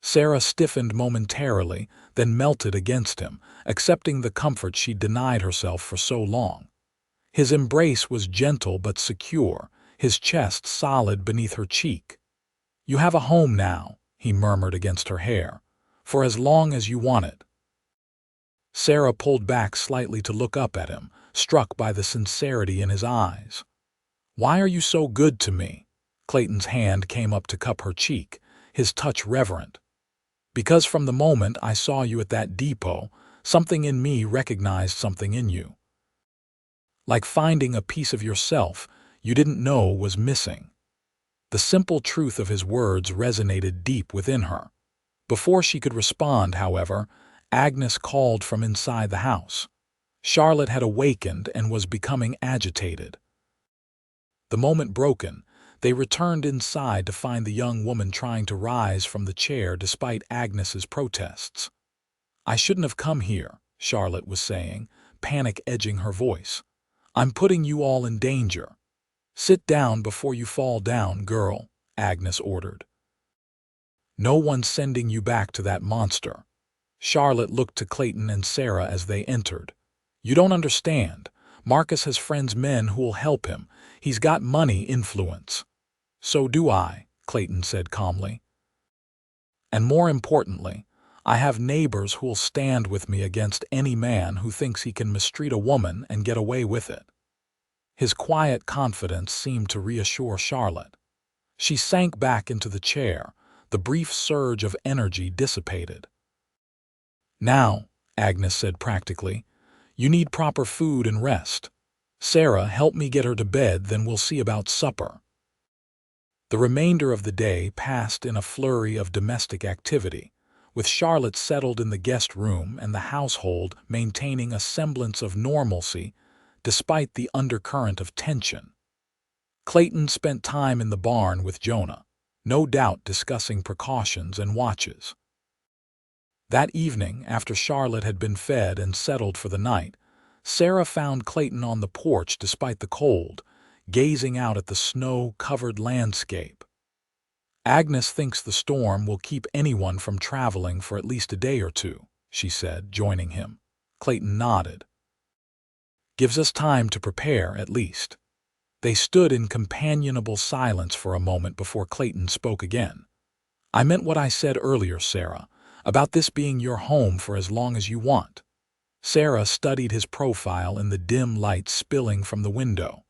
Sarah stiffened momentarily, then melted against him, accepting the comfort she'd denied herself for so long. His embrace was gentle but secure, his chest solid beneath her cheek. "You have a home now," he murmured against her hair, "for as long as you want it." Sarah pulled back slightly to look up at him, struck by the sincerity in his eyes. "Why are you so good to me?" Clayton's hand came up to cup her cheek, his touch reverent. "Because from the moment I saw you at that depot, something in me recognized something in you. Like finding a piece of yourself you didn't know was missing." The simple truth of his words resonated deep within her. Before she could respond, however, Agnes called from inside the house. Charlotte had awakened and was becoming agitated. The moment broken, they returned inside to find the young woman trying to rise from the chair despite Agnes's protests. "I shouldn't have come here," Charlotte was saying, panic edging her voice. "I'm putting you all in danger." "Sit down before you fall down, girl," Agnes ordered. "No one's sending you back to that monster." Charlotte looked to Clayton and Sarah as they entered. "You don't understand. Marcus has friends, men who'll help him. He's got money, influence." "So do I," Clayton said calmly. "And more importantly, I have neighbors who'll stand with me against any man who thinks he can mistreat a woman and get away with it." His quiet confidence seemed to reassure Charlotte. She sank back into the chair, the brief surge of energy dissipated. "Now," Agnes said practically, "you need proper food and rest. Sarah, help me get her to bed, then we'll see about supper." The remainder of the day passed in a flurry of domestic activity, with Charlotte settled in the guest room and the household maintaining a semblance of normalcy despite the undercurrent of tension. Clayton spent time in the barn with Jonah, no doubt discussing precautions and watches. That evening, after Charlotte had been fed and settled for the night, Sarah found Clayton on the porch despite the cold, gazing out at the snow-covered landscape. "Agnes thinks the storm will keep anyone from traveling for at least a day or two," she said, joining him. Clayton nodded. "Gives us time to prepare, at least." They stood in companionable silence for a moment before Clayton spoke again. "I meant what I said earlier, Sarah, about this being your home for as long as you want." Sarah studied his profile in the dim light spilling from the window.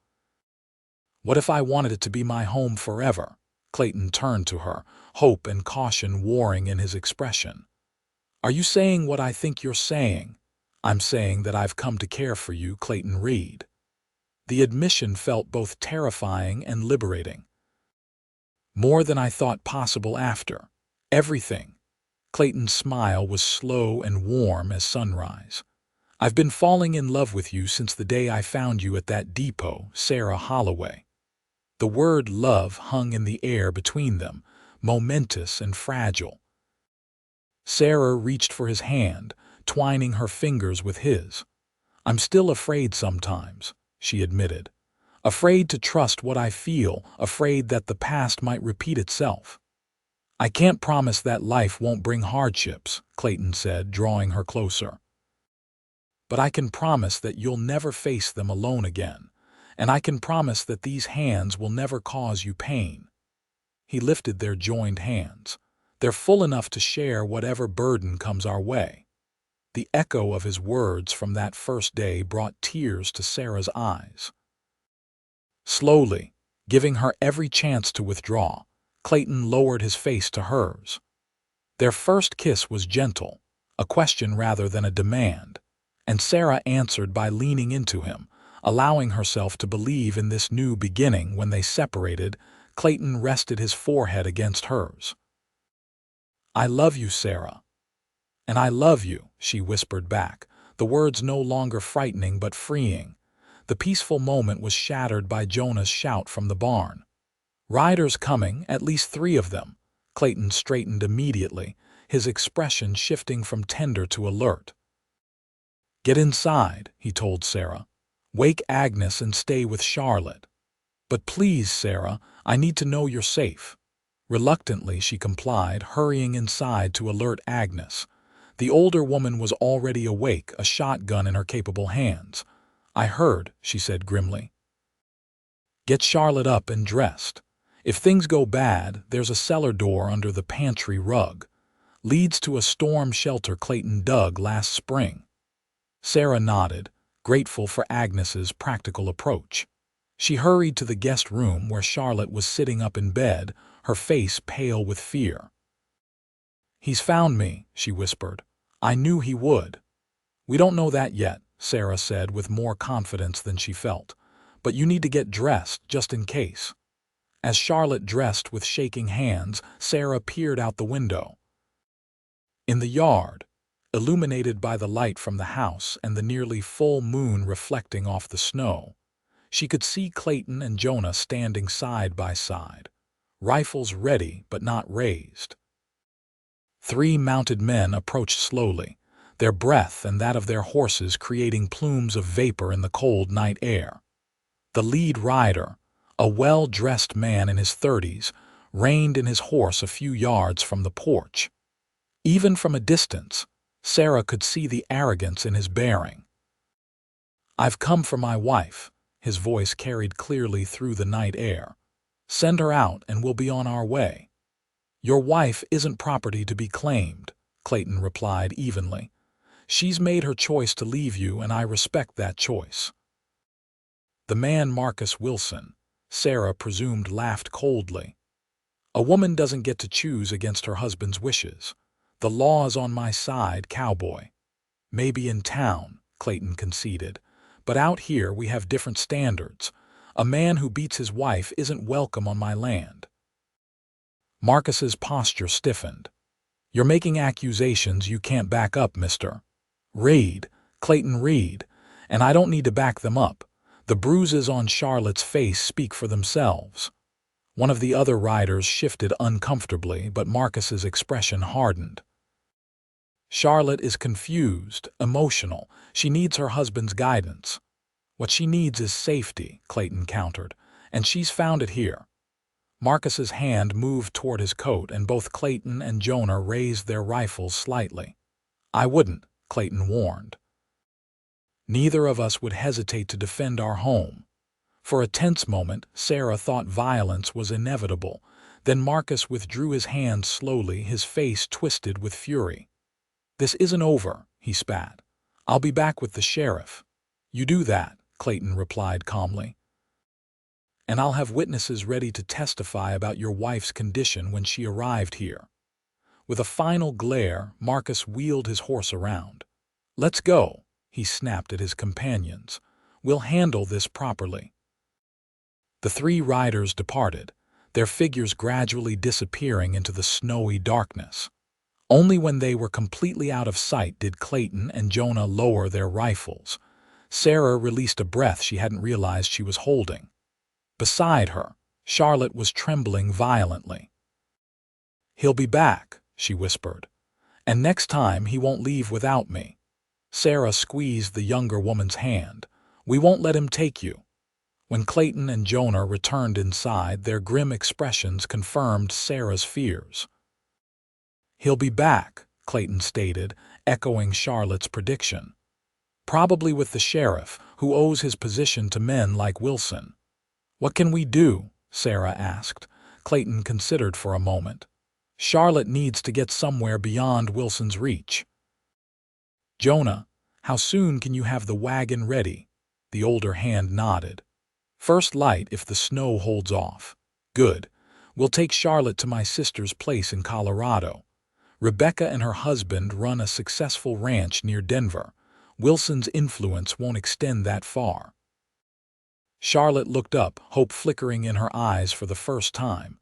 "What if I wanted it to be my home forever?" Clayton turned to her, hope and caution warring in his expression. "Are you saying what I think you're saying?" "I'm saying that I've come to care for you, Clayton Reed." The admission felt both terrifying and liberating. "More than I thought possible after everything." Clayton's smile was slow and warm as sunrise. "I've been falling in love with you since the day I found you at that depot, Sarah Holloway." The word love hung in the air between them, momentous and fragile. Sarah reached for his hand, twining her fingers with his. "I'm still afraid sometimes," she admitted. "Afraid to trust what I feel, afraid that the past might repeat itself." "I can't promise that life won't bring hardships," Clayton said, drawing her closer. "But I can promise that you'll never face them alone again, and I can promise that these hands will never cause you pain." He lifted their joined hands. "They're full enough to share whatever burden comes our way." The echo of his words from that first day brought tears to Sarah's eyes. Slowly, giving her every chance to withdraw, Clayton lowered his face to hers. Their first kiss was gentle, a question rather than a demand, And Sarah answered by leaning into him, allowing herself to believe in this new beginning. When they separated, Clayton rested his forehead against hers. "I love you, Sarah." "And I love you," she whispered back, the words no longer frightening but freeing. The peaceful moment was shattered by Jonah's shout from the barn. "Riders coming, at least 3 of them." Clayton straightened immediately, his expression shifting from tender to alert. "Get inside," he told Sarah. "Wake Agnes and stay with Charlotte." "But please, Sarah, I need to know you're safe." Reluctantly, she complied, hurrying inside to alert Agnes. The older woman was already awake, a shotgun in her capable hands. "I heard," she said grimly. "Get Charlotte up and dressed. If things go bad, there's a cellar door under the pantry rug. Leads to a storm shelter Clayton dug last spring." Sarah nodded, grateful for Agnes's practical approach. She hurried to the guest room where Charlotte was sitting up in bed, her face pale with fear. "He's found me," she whispered. "I knew he would." "We don't know that yet," Sarah said with more confidence than she felt. "But you need to get dressed, just in case." As Charlotte dressed with shaking hands, Sarah peered out the window. In the yard, illuminated by the light from the house and the nearly full moon reflecting off the snow, she could see Clayton and Jonah standing side by side, rifles ready but not raised. 3 mounted men approached slowly, their breath and that of their horses creating plumes of vapor in the cold night air. The lead rider, a well-dressed man in his 30s, reined in his horse a few yards from the porch. Even from a distance, Sarah could see the arrogance in his bearing. "I've come for my wife," his voice carried clearly through the night air. "Send her out and we'll be on our way." "Your wife isn't property to be claimed," Clayton replied evenly. "She's made her choice to leave you, and I respect that choice." "The man Marcus Wilson," Sarah presumed, laughed coldly. "A woman doesn't get to choose against her husband's wishes. The law is on my side, Cowboy." "Maybe in town," Clayton conceded, "but out here we have different standards. A man who beats his wife isn't welcome on my land." Marcus's posture stiffened. "You're making accusations you can't back up, Mr. Reed, Clayton Reed, and I don't need to back them up. The bruises on Charlotte's face speak for themselves." One of the other riders shifted uncomfortably, but Marcus's expression hardened. "Charlotte is confused, emotional. She needs her husband's guidance." "What she needs is safety," Clayton countered, "and she's found it here." Marcus's hand moved toward his coat, and both Clayton and Jonah raised their rifles slightly. "I wouldn't," Clayton warned. "Neither of us would hesitate to defend our home." For a tense moment, Sarah thought violence was inevitable. Then Marcus withdrew his hand slowly, his face twisted with fury. "This isn't over," he spat. "I'll be back with the sheriff." "You do that," Clayton replied calmly. "And I'll have witnesses ready to testify about your wife's condition when she arrived here." With a final glare, Marcus wheeled his horse around. "Let's go," he snapped at his companions. "We'll handle this properly." The 3 riders departed, their figures gradually disappearing into the snowy darkness. Only when they were completely out of sight did Clayton and Jonah lower their rifles. Sarah released a breath she hadn't realized she was holding. Beside her, Charlotte was trembling violently. "He'll be back," she whispered. "And next time he won't leave without me." Sarah squeezed the younger woman's hand. "We won't let him take you." When Clayton and Jonah returned inside, their grim expressions confirmed Sarah's fears. "He'll be back," Clayton stated, echoing Charlotte's prediction. "Probably with the sheriff, who owes his position to men like Wilson." "What can we do?" Sarah asked. Clayton considered for a moment. "Charlotte needs to get somewhere beyond Wilson's reach." "Jonah, how soon can you have the wagon ready?" The older hand nodded. "First light if the snow holds off." "Good. We'll take Charlotte to my sister's place in Colorado. Rebecca and her husband run a successful ranch near Denver. Wilson's influence won't extend that far. Charlotte looked up, hope flickering in her eyes for the first time.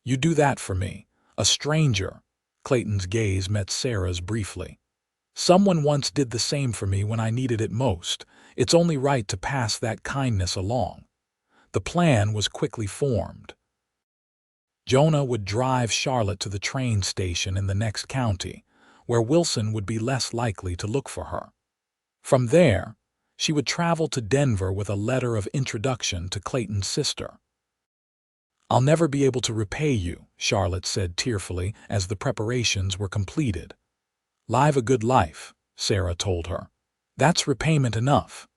You do that for me, a stranger. Clayton's gaze met Sarah's briefly. Someone once did the same for me when I needed it most. It's only right to pass that kindness along. The plan was quickly formed. Jonah would drive Charlotte to the train station in the next county, where Wilson would be less likely to look for her. From there, she would travel to Denver with a letter of introduction to Clayton's sister. I'll never be able to repay you, Charlotte said tearfully as the preparations were completed. Live a good life, Sarah told her. That's repayment enough.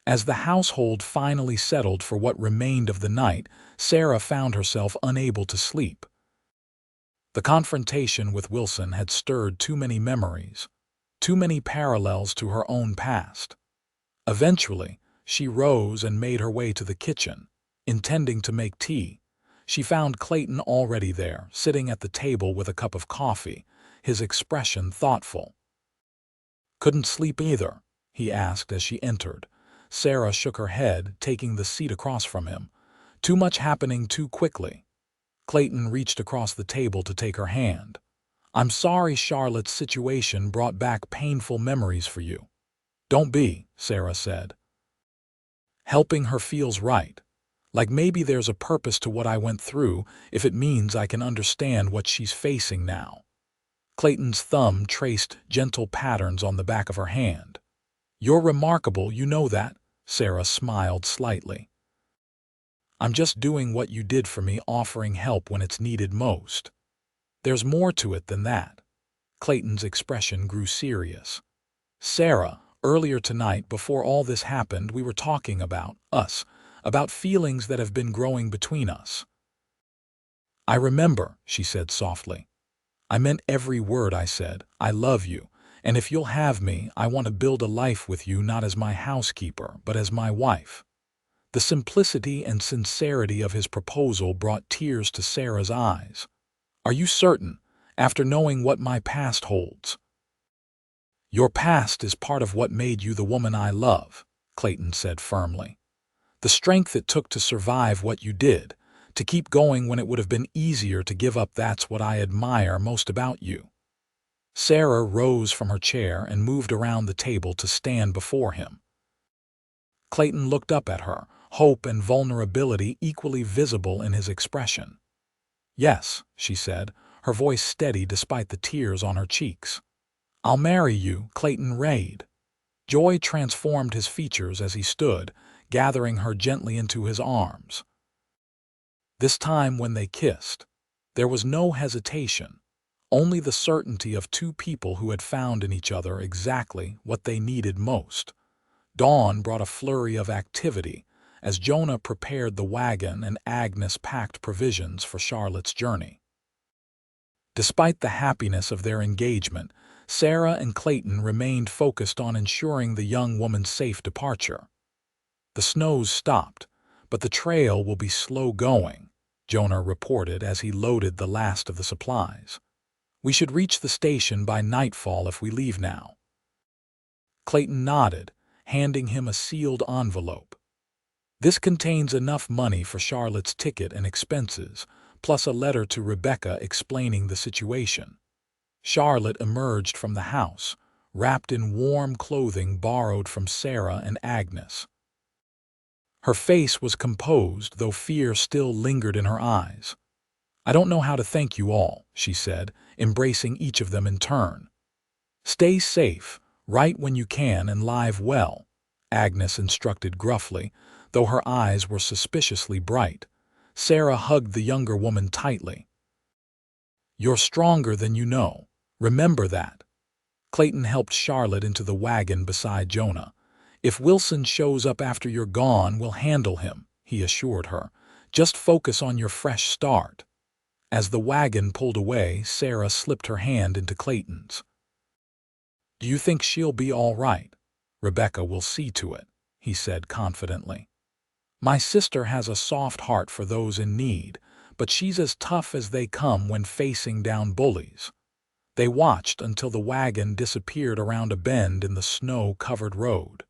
As the household finally settled for what remained of the night, Sarah found herself unable to sleep. The confrontation with Wilson had stirred too many memories, too many parallels to her own past. Eventually, she rose and made her way to the kitchen, intending to make tea. She found Clayton already there, sitting at the table with a cup of coffee, his expression thoughtful. Couldn't sleep either, he asked as she entered. Sarah shook her head, taking the seat across from him. Too much happening too quickly. Clayton reached across the table to take her hand. I'm sorry Charlotte's situation brought back painful memories for you. Don't be, Sarah said. Helping her feels right. Like maybe there's a purpose to what I went through if it means I can understand what she's facing now. Clayton's thumb traced gentle patterns on the back of her hand. You're remarkable, you know that, Sarah smiled slightly. I'm just doing what you did for me, offering help when it's needed most. There's more to it than that. Clayton's expression grew serious. Sarah, earlier tonight, before all this happened, we were talking about us, about feelings that have been growing between us. I remember, she said softly. I meant every word I said. I love you, and if you'll have me, I want to build a life with you, not as my housekeeper, but as my wife. The simplicity and sincerity of his proposal brought tears to Sarah's eyes. Are you certain, after knowing what my past holds? Your past is part of what made you the woman I love, Clayton said firmly. The strength it took to survive what you did, to keep going when it would have been easier to give up, that's what I admire most about you. Sarah rose from her chair and moved around the table to stand before him. Clayton looked up at her, hope and vulnerability equally visible in his expression. Yes, she said, her voice steady despite the tears on her cheeks. I'll marry you, Clayton Reed. Joy transformed his features as he stood, gathering her gently into his arms. This time when they kissed, there was no hesitation, only the certainty of two people who had found in each other exactly what they needed most. Dawn brought a flurry of activity as Jonah prepared the wagon and Agnes packed provisions for Charlotte's journey. Despite the happiness of their engagement, Sarah and Clayton remained focused on ensuring the young woman's safe departure. The snows stopped, but the trail will be slow going, Jonah reported as he loaded the last of the supplies. We should reach the station by nightfall if we leave now. Clayton nodded, handing him a sealed envelope. This contains enough money for Charlotte's ticket and expenses, plus a letter to Rebecca explaining the situation. Charlotte emerged from the house, wrapped in warm clothing borrowed from Sarah and Agnes. Her face was composed, though fear still lingered in her eyes. I don't know how to thank you all, she said, embracing each of them in turn. Stay safe, write when you can, and live well, Agnes instructed gruffly, though her eyes were suspiciously bright. Sarah hugged the younger woman tightly. You're stronger than you know. Remember that. Clayton helped Charlotte into the wagon beside Jonah. If Wilson shows up after you're gone, we'll handle him, he assured her. Just focus on your fresh start. As the wagon pulled away, Sarah slipped her hand into Clayton's. Do you think she'll be all right? Rebecca will see to it, he said confidently. My sister has a soft heart for those in need, but she's as tough as they come when facing down bullies. They watched until the wagon disappeared around a bend in the snow-covered road.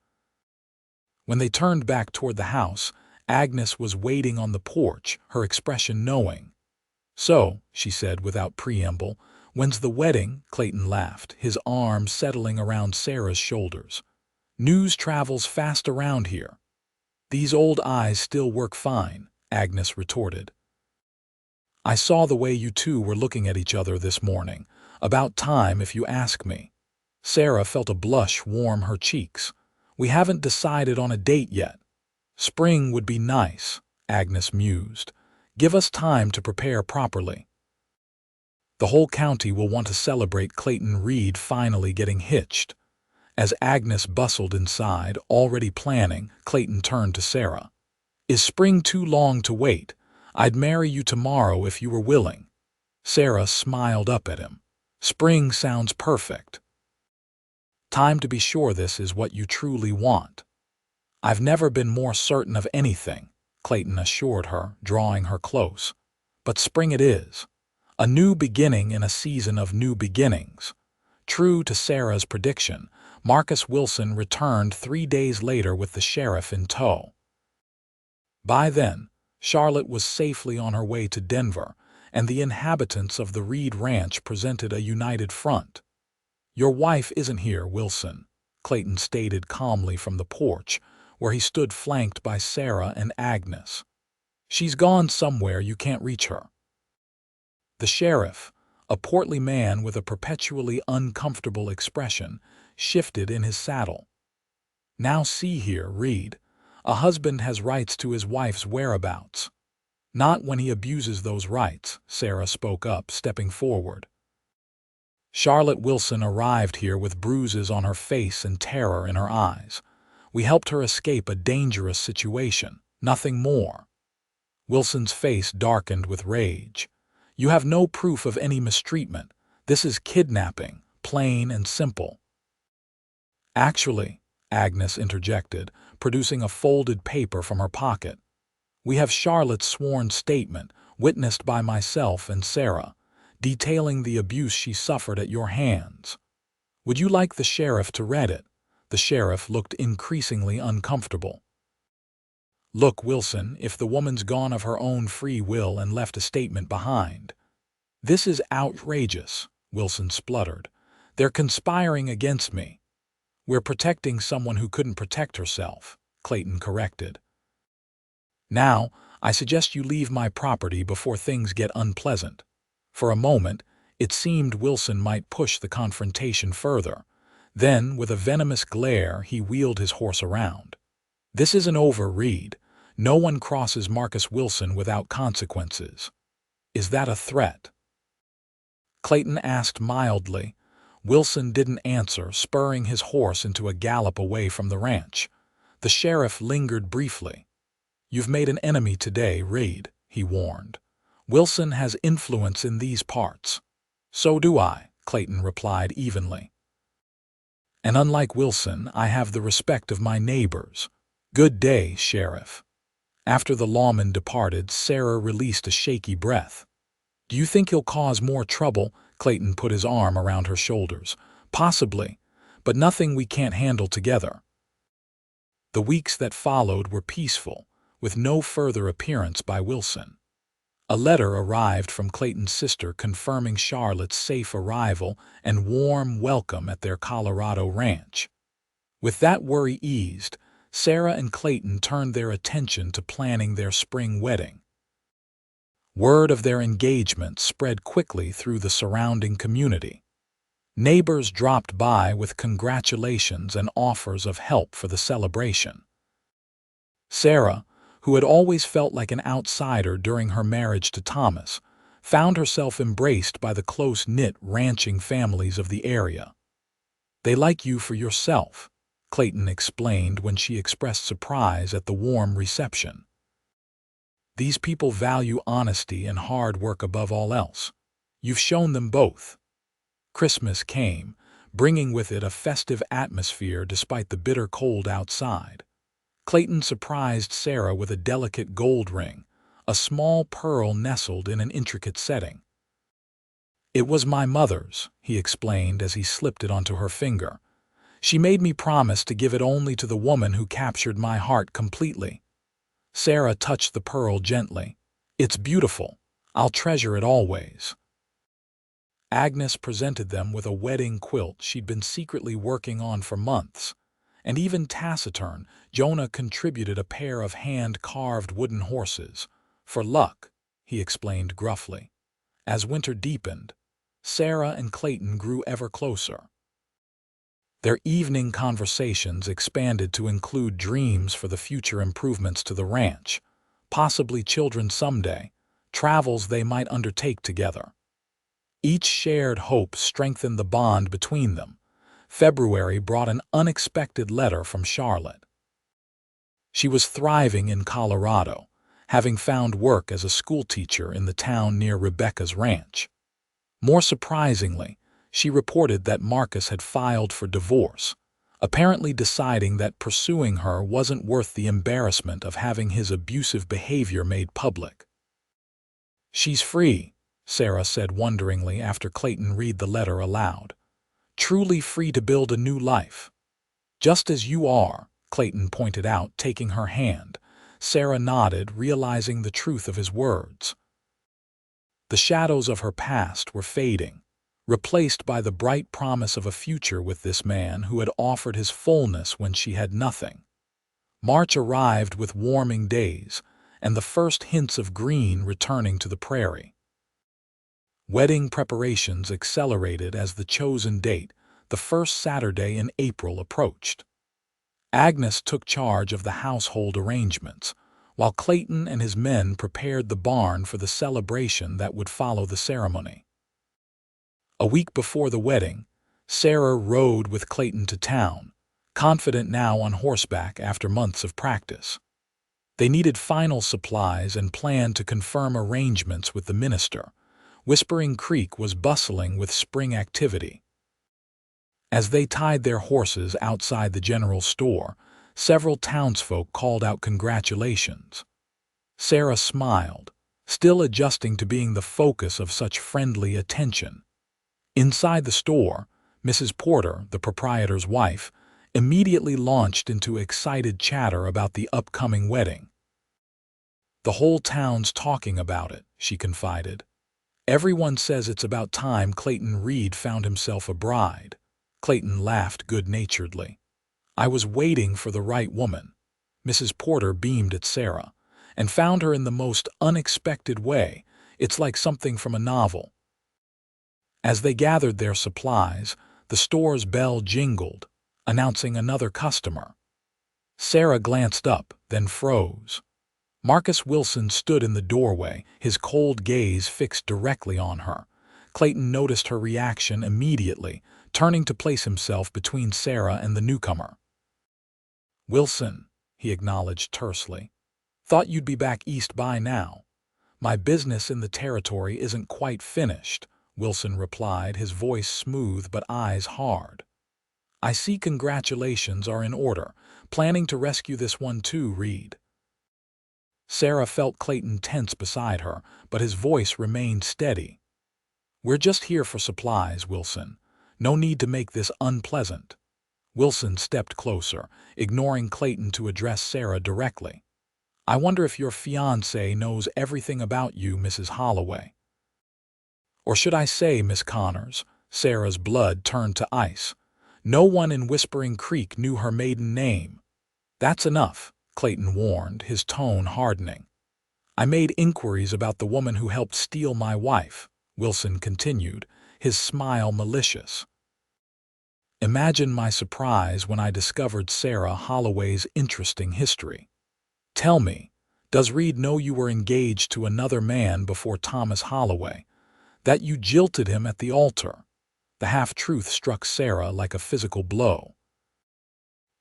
When they turned back toward the house, Agnes was waiting on the porch, her expression knowing. "So," she said without preamble, "when's the wedding?" Clayton laughed, his arm settling around Sarah's shoulders. "News travels fast around here." "These old eyes still work fine," Agnes retorted. "I saw the way you two were looking at each other this morning. About time, if you ask me." Sarah felt a blush warm her cheeks. "We haven't decided on a date yet." "Spring would be nice," Agnes mused. "Give us time to prepare properly." The whole county will want to celebrate Clayton Reed finally getting hitched. As Agnes bustled inside, already planning, Clayton turned to Sarah. "Is spring too long to wait? I'd marry you tomorrow if you were willing." Sarah smiled up at him. "Spring sounds perfect." "Time to be sure this is what you truly want." "I've never been more certain of anything," Clayton assured her, drawing her close. "But spring it is. A new beginning in a season of new beginnings." True to Sarah's prediction, Marcus Wilson returned 3 days later with the sheriff in tow. By then, Charlotte was safely on her way to Denver, and the inhabitants of the Reed Ranch presented a united front. "Your wife isn't here, Wilson," Clayton stated calmly from the porch, where he stood flanked by Sarah and Agnes. "She's gone somewhere you can't reach her." The sheriff, a portly man with a perpetually uncomfortable expression, shifted in his saddle. "Now see here, Reed, a husband has rights to his wife's whereabouts." "Not when he abuses those rights," Sarah spoke up, stepping forward. "Charlotte Wilson arrived here with bruises on her face and terror in her eyes. We helped her escape a dangerous situation, nothing more." Wilson's face darkened with rage. "You have no proof of any mistreatment. This is kidnapping, plain and simple." "Actually," Agnes interjected, producing a folded paper from her pocket, "we have Charlotte's sworn statement, witnessed by myself and Sarah, detailing the abuse she suffered at your hands. Would you like the sheriff to read it?" The sheriff looked increasingly uncomfortable. "Look, Wilson, if the woman's gone of her own free will and left a statement behind." "This is outrageous," Wilson spluttered. "They're conspiring against me." "We're protecting someone who couldn't protect herself," Clayton corrected. "Now, I suggest you leave my property before things get unpleasant." For a moment, it seemed Wilson might push the confrontation further. Then, with a venomous glare, he wheeled his horse around. "This isn't over, Reed. No one crosses Marcus Wilson without consequences." "Is that a threat?" Clayton asked mildly. Wilson didn't answer, spurring his horse into a gallop away from the ranch. The sheriff lingered briefly. "You've made an enemy today, Reed," he warned. "Wilson has influence in these parts." "So do I," Clayton replied evenly. "And unlike Wilson, I have the respect of my neighbors." "Good day, Sheriff." After the lawman departed, Sarah released a shaky breath. "Do you think he'll cause more trouble?" Clayton put his arm around her shoulders. "Possibly, but nothing we can't handle together." The weeks that followed were peaceful, with no further appearance by Wilson. A letter arrived from Clayton's sister confirming Charlotte's safe arrival and warm welcome at their Colorado ranch. With that worry eased, Sarah and Clayton turned their attention to planning their spring wedding. Word of their engagement spread quickly through the surrounding community. Neighbors dropped by with congratulations and offers of help for the celebration. Sarah, who had always felt like an outsider during her marriage to Thomas, found herself embraced by the close-knit ranching families of the area. "They like you for yourself," Clayton explained when she expressed surprise at the warm reception. "These people value honesty and hard work above all else. You've shown them both." Christmas came, bringing with it a festive atmosphere despite the bitter cold outside. Clayton surprised Sarah with a delicate gold ring, a small pearl nestled in an intricate setting. "It was my mother's," he explained as he slipped it onto her finger. "She made me promise to give it only to the woman who captured my heart completely." Sarah touched the pearl gently. "It's beautiful. I'll treasure it always." Agnes presented them with a wedding quilt she'd been secretly working on for months. And even taciturn, Jonah contributed a pair of hand-carved wooden horses. "For luck," he explained gruffly. As winter deepened, Sarah and Clayton grew ever closer. Their evening conversations expanded to include dreams for the future improvements to the ranch, possibly children someday, travels they might undertake together. Each shared hope strengthened the bond between them. February brought an unexpected letter from Charlotte. She was thriving in Colorado, having found work as a schoolteacher in the town near Rebecca's ranch. More surprisingly, she reported that Marcus had filed for divorce, apparently deciding that pursuing her wasn't worth the embarrassment of having his abusive behavior made public. "She's free," Sarah said wonderingly after Clayton read the letter aloud. "Truly free to build a new life." "Just as you are," Clayton pointed out, taking her hand. Sarah nodded, realizing the truth of his words. The shadows of her past were fading, replaced by the bright promise of a future with this man who had offered his fullness when she had nothing. March arrived with warming days, and the first hints of green returning to the prairie. Wedding preparations accelerated as the chosen date, the first Saturday in April, approached. Agnes took charge of the household arrangements, while Clayton and his men prepared the barn for the celebration that would follow the ceremony. A week before the wedding, Sarah rode with Clayton to town, confident now on horseback after months of practice. They needed final supplies and planned to confirm arrangements with the minister. Whispering Creek was bustling with spring activity. As they tied their horses outside the general store, several townsfolk called out congratulations. Sarah smiled, still adjusting to being the focus of such friendly attention. Inside the store, Mrs. Porter, the proprietor's wife, immediately launched into excited chatter about the upcoming wedding. "The whole town's talking about it," she confided. "Everyone says it's about time Clayton Reed found himself a bride." Clayton laughed good-naturedly. "I was waiting for the right woman." Mrs. Porter beamed at Sarah, "and found her in the most unexpected way. It's like something from a novel." As they gathered their supplies, the store's bell jingled, announcing another customer. Sarah glanced up, then froze. Marcus Wilson stood in the doorway, his cold gaze fixed directly on her. Clayton noticed her reaction immediately, turning to place himself between Sarah and the newcomer. "Wilson," he acknowledged tersely. "Thought you'd be back east by now." "My business in the territory isn't quite finished," Wilson replied, his voice smooth but eyes hard. "I see congratulations are in order. Planning to rescue this one too, Reed." Sarah felt Clayton tense beside her, but his voice remained steady. "We're just here for supplies, Wilson. No need to make this unpleasant." Wilson stepped closer, ignoring Clayton to address Sarah directly. "I wonder if your fiancé knows everything about you, Mrs. Holloway." "Or should I say, Miss Connors?" Sarah's blood turned to ice. "No one in Whispering Creek knew her maiden name." "That's enough," Clayton warned, his tone hardening. "I made inquiries about the woman who helped steal my wife," Wilson continued, his smile malicious. "Imagine my surprise when I discovered Sarah Holloway's interesting history. Tell me, does Reed know you were engaged to another man before Thomas Holloway? That you jilted him at the altar?" The half-truth struck Sarah like a physical blow.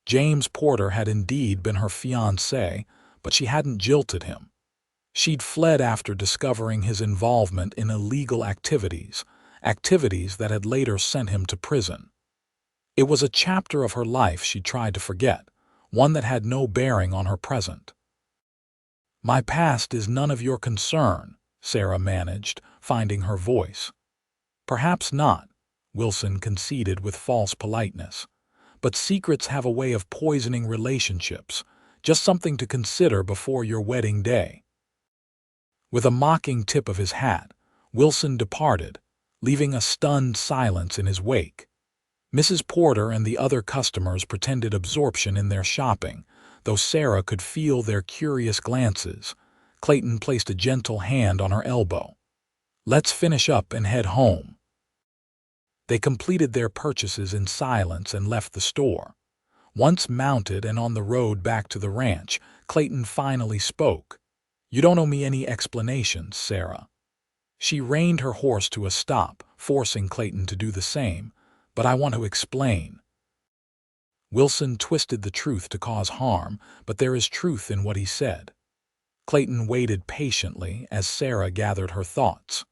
James Porter had indeed been her fiancé, but she hadn't jilted him. She'd fled after discovering his involvement in illegal activities that had later sent him to prison. It was a chapter of her life she tried to forget, one that had no bearing on her present. "My past is none of your concern," Sarah managed, finding her voice. Perhaps not, Wilson conceded with false politeness. But secrets have a way of poisoning relationships. Just something to consider before your wedding day. With a mocking tip of his hat, Wilson departed, leaving a stunned silence in his wake. Mrs. Porter and the other customers pretended absorption in their shopping, though Sarah could feel their curious glances. Clayton placed a gentle hand on her elbow. "Let's finish up and head home." They completed their purchases in silence and left the store. Once mounted and on the road back to the ranch, Clayton finally spoke. "You don't owe me any explanations, Sarah." She reined her horse to a stop, forcing Clayton to do the same. "But I want to explain." Wilson twisted the truth to cause harm, but there is truth in what he said. Clayton waited patiently as Sarah gathered her thoughts.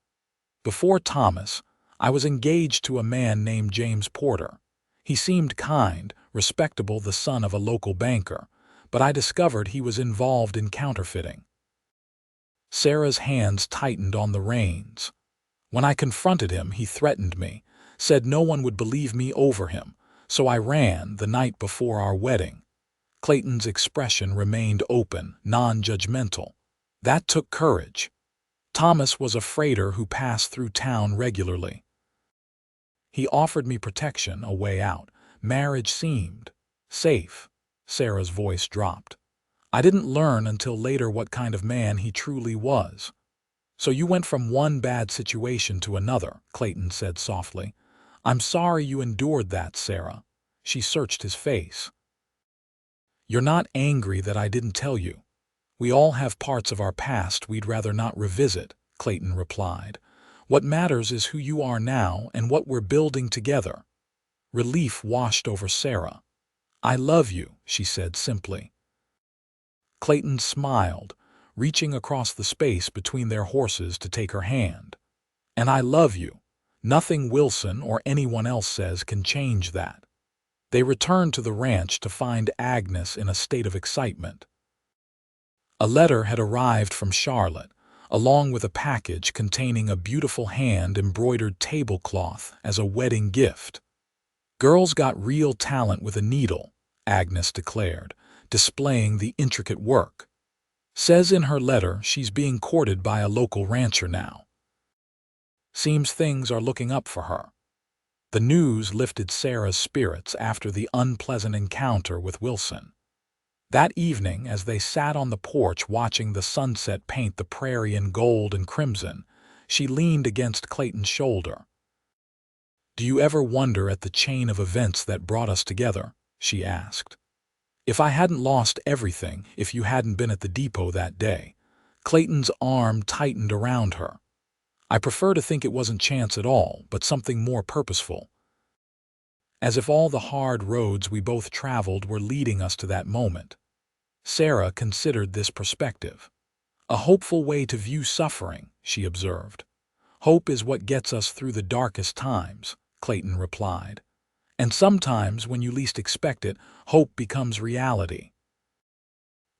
"Before Thomas, I was engaged to a man named James Porter. He seemed kind, respectable, the son of a local banker, but I discovered he was involved in counterfeiting." Sarah's hands tightened on the reins. "When I confronted him, he threatened me, said no one would believe me over him, so I ran the night before our wedding." Clayton's expression remained open, non-judgmental. "That took courage." "Thomas was a freighter who passed through town regularly. He offered me protection, a way out. Marriage seemed safe." Sarah's voice dropped. "I didn't learn until later what kind of man he truly was." "So you went from one bad situation to another," Clayton said softly. "I'm sorry you endured that, Sarah." She searched his face. "You're not angry that I didn't tell you. We all have parts of our past we'd rather not revisit," Clayton replied. "What matters is who you are now and what we're building together." Relief washed over Sarah. "I love you," she said simply. Clayton smiled, reaching across the space between their horses to take her hand. "And I love you. Nothing Wilson or anyone else says can change that." They returned to the ranch to find Agnes in a state of excitement. A letter had arrived from Charlotte, along with a package containing a beautiful hand-embroidered tablecloth as a wedding gift. "Girl's got real talent with a needle," Agnes declared, displaying the intricate work. "Says in her letter she's being courted by a local rancher now. Seems things are looking up for her." The news lifted Sarah's spirits after the unpleasant encounter with Wilson. That evening, as they sat on the porch watching the sunset paint the prairie in gold and crimson, she leaned against Clayton's shoulder. "Do you ever wonder at the chain of events that brought us together?" she asked. "If I hadn't lost everything, if you hadn't been at the depot that day." Clayton's arm tightened around her. "I prefer to think it wasn't chance at all, but something more purposeful. As if all the hard roads we both traveled were leading us to that moment." Sarah considered this perspective. "A hopeful way to view suffering," she observed. "Hope is what gets us through the darkest times," Clayton replied. "And sometimes, when you least expect it, hope becomes reality."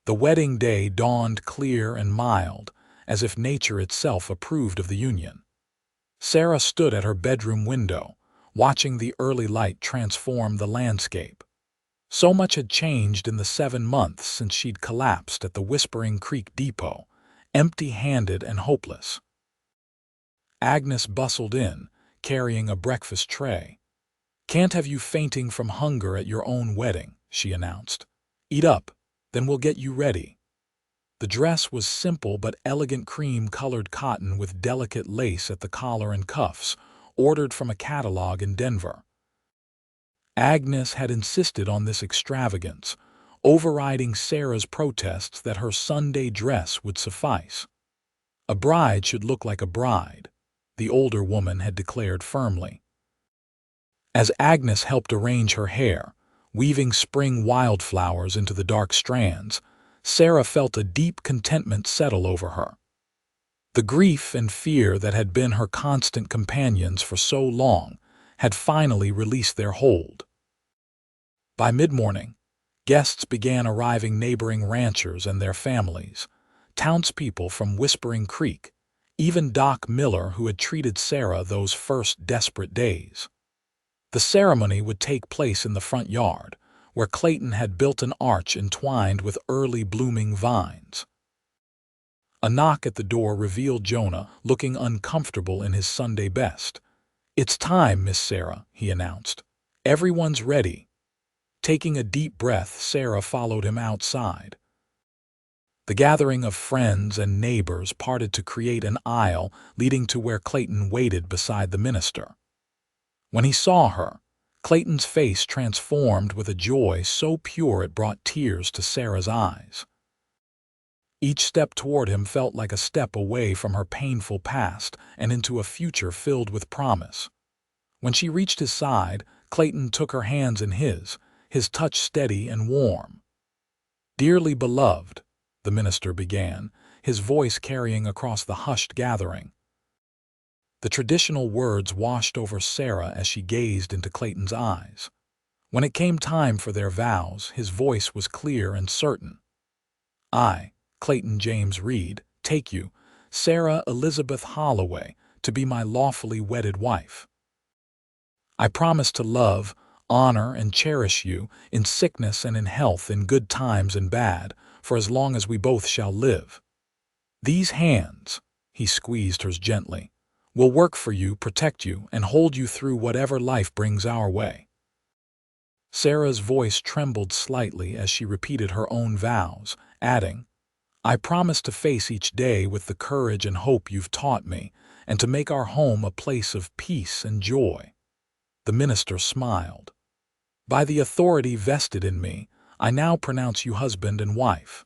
The wedding day dawned clear and mild, as if nature itself approved of the union. Sarah stood at her bedroom window, watching the early light transform the landscape. So much had changed in the 7 months since she'd collapsed at the Whispering Creek depot, empty-handed and hopeless. Agnes bustled in, carrying a breakfast tray. "Can't have you fainting from hunger at your own wedding," she announced. "Eat up, then we'll get you ready." The dress was simple but elegant cream-colored cotton with delicate lace at the collar and cuffs, ordered from a catalog in Denver. Agnes had insisted on this extravagance, overriding Sarah's protests that her Sunday dress would suffice. "A bride should look like a bride," the older woman had declared firmly. As Agnes helped arrange her hair, weaving spring wildflowers into the dark strands, Sarah felt a deep contentment settle over her. The grief and fear that had been her constant companions for so long had finally released their hold. By mid-morning, guests began arriving: neighboring ranchers and their families, townspeople from Whispering Creek, even Doc Miller, who had treated Sarah those first desperate days. The ceremony would take place in the front yard, where Clayton had built an arch entwined with early blooming vines. A knock at the door revealed Jonah, looking uncomfortable in his Sunday best. "It's time, Miss Sarah," he announced. "Everyone's ready." Taking a deep breath, Sarah followed him outside. The gathering of friends and neighbors parted to create an aisle leading to where Clayton waited beside the minister. When he saw her, Clayton's face transformed with a joy so pure it brought tears to Sarah's eyes. Each step toward him felt like a step away from her painful past and into a future filled with promise. When she reached his side, Clayton took her hands in his touch steady and warm. "Dearly beloved," the minister began, his voice carrying across the hushed gathering. The traditional words washed over Sarah as she gazed into Clayton's eyes. When it came time for their vows, his voice was clear and certain. "I, Clayton James Reed, take you, Sarah Elizabeth Holloway, to be my lawfully wedded wife. I promise to love, honor, and cherish you in sickness and in health, in good times and bad, for as long as we both shall live. These hands," he squeezed hers gently, "will work for you, protect you, and hold you through whatever life brings our way." Sarah's voice trembled slightly as she repeated her own vows, adding, "I promise to face each day with the courage and hope you've taught me, and to make our home a place of peace and joy." The minister smiled. "By the authority vested in me, I now pronounce you husband and wife.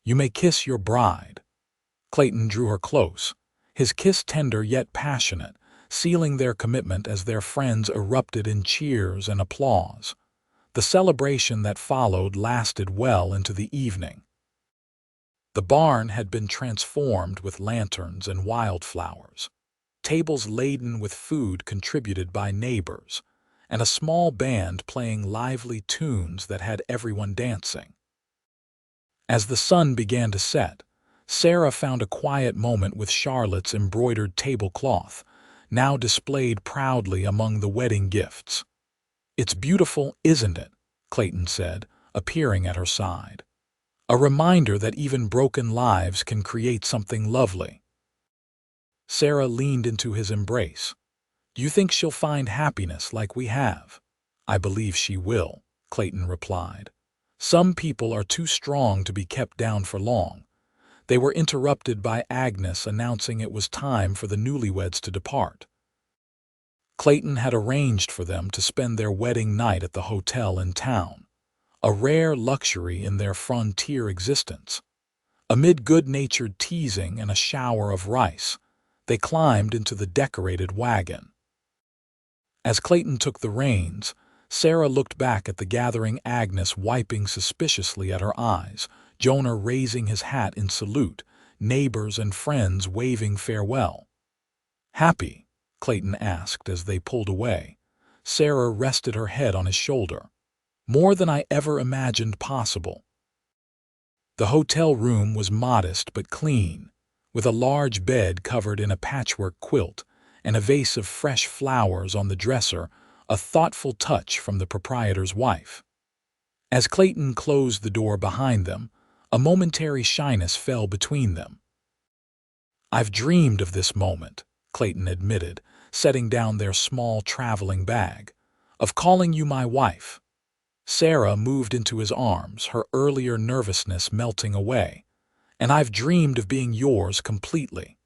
You may kiss your bride." Clayton drew her close, his kiss tender yet passionate, sealing their commitment as their friends erupted in cheers and applause. The celebration that followed lasted well into the evening. The barn had been transformed with lanterns and wildflowers, tables laden with food contributed by neighbors, and a small band playing lively tunes that had everyone dancing. As the sun began to set, Sarah found a quiet moment with Charlotte's embroidered tablecloth, now displayed proudly among the wedding gifts. "It's beautiful, isn't it?" Clayton said, appearing at her side. "A reminder that even broken lives can create something lovely." Sarah leaned into his embrace. "Do you think she'll find happiness like we have?" "I believe she will," Clayton replied. "Some people are too strong to be kept down for long." They were interrupted by Agnes announcing it was time for the newlyweds to depart. Clayton had arranged for them to spend their wedding night at the hotel in town, a rare luxury in their frontier existence. Amid good-natured teasing and a shower of rice, they climbed into the decorated wagon. As Clayton took the reins, Sarah looked back at the gathering, Agnes wiping suspiciously at her eyes, Jonah raising his hat in salute, neighbors and friends waving farewell. "Happy?" Clayton asked as they pulled away. Sarah rested her head on his shoulder. "More than I ever imagined possible." The hotel room was modest but clean, with a large bed covered in a patchwork quilt and a vase of fresh flowers on the dresser, a thoughtful touch from the proprietor's wife. As Clayton closed the door behind them, a momentary shyness fell between them. "I've dreamed of this moment," Clayton admitted, setting down their small traveling bag, "of calling you my wife." Sarah moved into his arms, her earlier nervousness melting away. "And I've dreamed of being yours completely."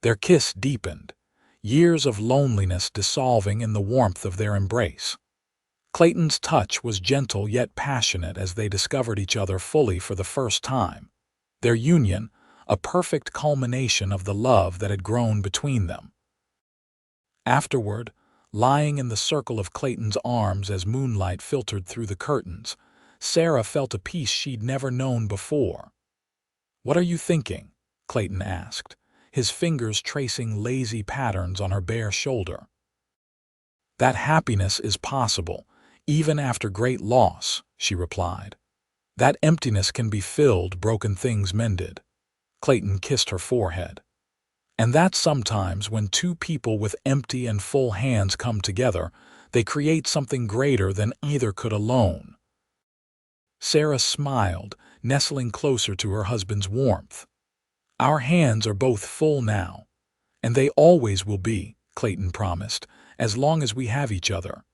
Their kiss deepened, years of loneliness dissolving in the warmth of their embrace. Clayton's touch was gentle yet passionate as they discovered each other fully for the first time. Their union, a perfect culmination of the love that had grown between them. Afterward, lying in the circle of Clayton's arms as moonlight filtered through the curtains, Sarah felt a peace she'd never known before. "What are you thinking?" Clayton asked, his fingers tracing lazy patterns on her bare shoulder. "That happiness is possible, even after great loss," she replied. "That emptiness can be filled, broken things mended." Clayton kissed her forehead. And that sometimes when two people with empty and full hands come together, they create something greater than either could alone. Sarah smiled, nestling closer to her husband's warmth. Our hands are both full now, and they always will be, Clayton promised, as long as we have each other.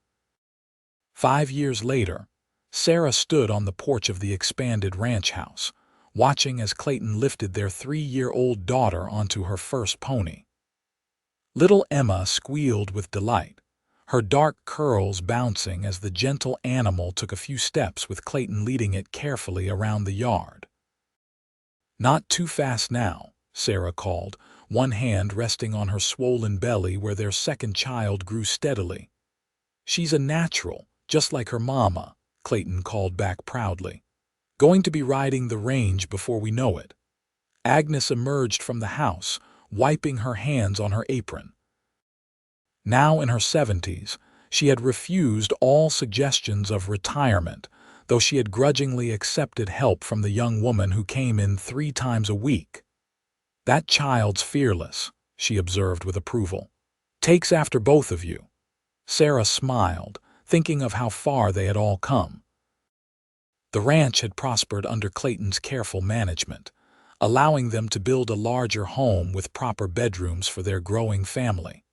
5 years later, Sarah stood on the porch of the expanded ranch house, watching as Clayton lifted their 3-year-old daughter onto her first pony. Little Emma squealed with delight, her dark curls bouncing as the gentle animal took a few steps with Clayton leading it carefully around the yard. "Not too fast now," Sarah called, one hand resting on her swollen belly where their second child grew steadily. "She's a natural, just like her mama," Clayton called back proudly. "Going to be riding the range before we know it." Agnes emerged from the house, wiping her hands on her apron. Now in her 70s, she had refused all suggestions of retirement, though she had grudgingly accepted help from the young woman who came in 3 times a week. "That child's fearless," she observed with approval. "Takes after both of you." Sarah smiled, thinking of how far they had all come. The ranch had prospered under Clayton's careful management, allowing them to build a larger home with proper bedrooms for their growing family.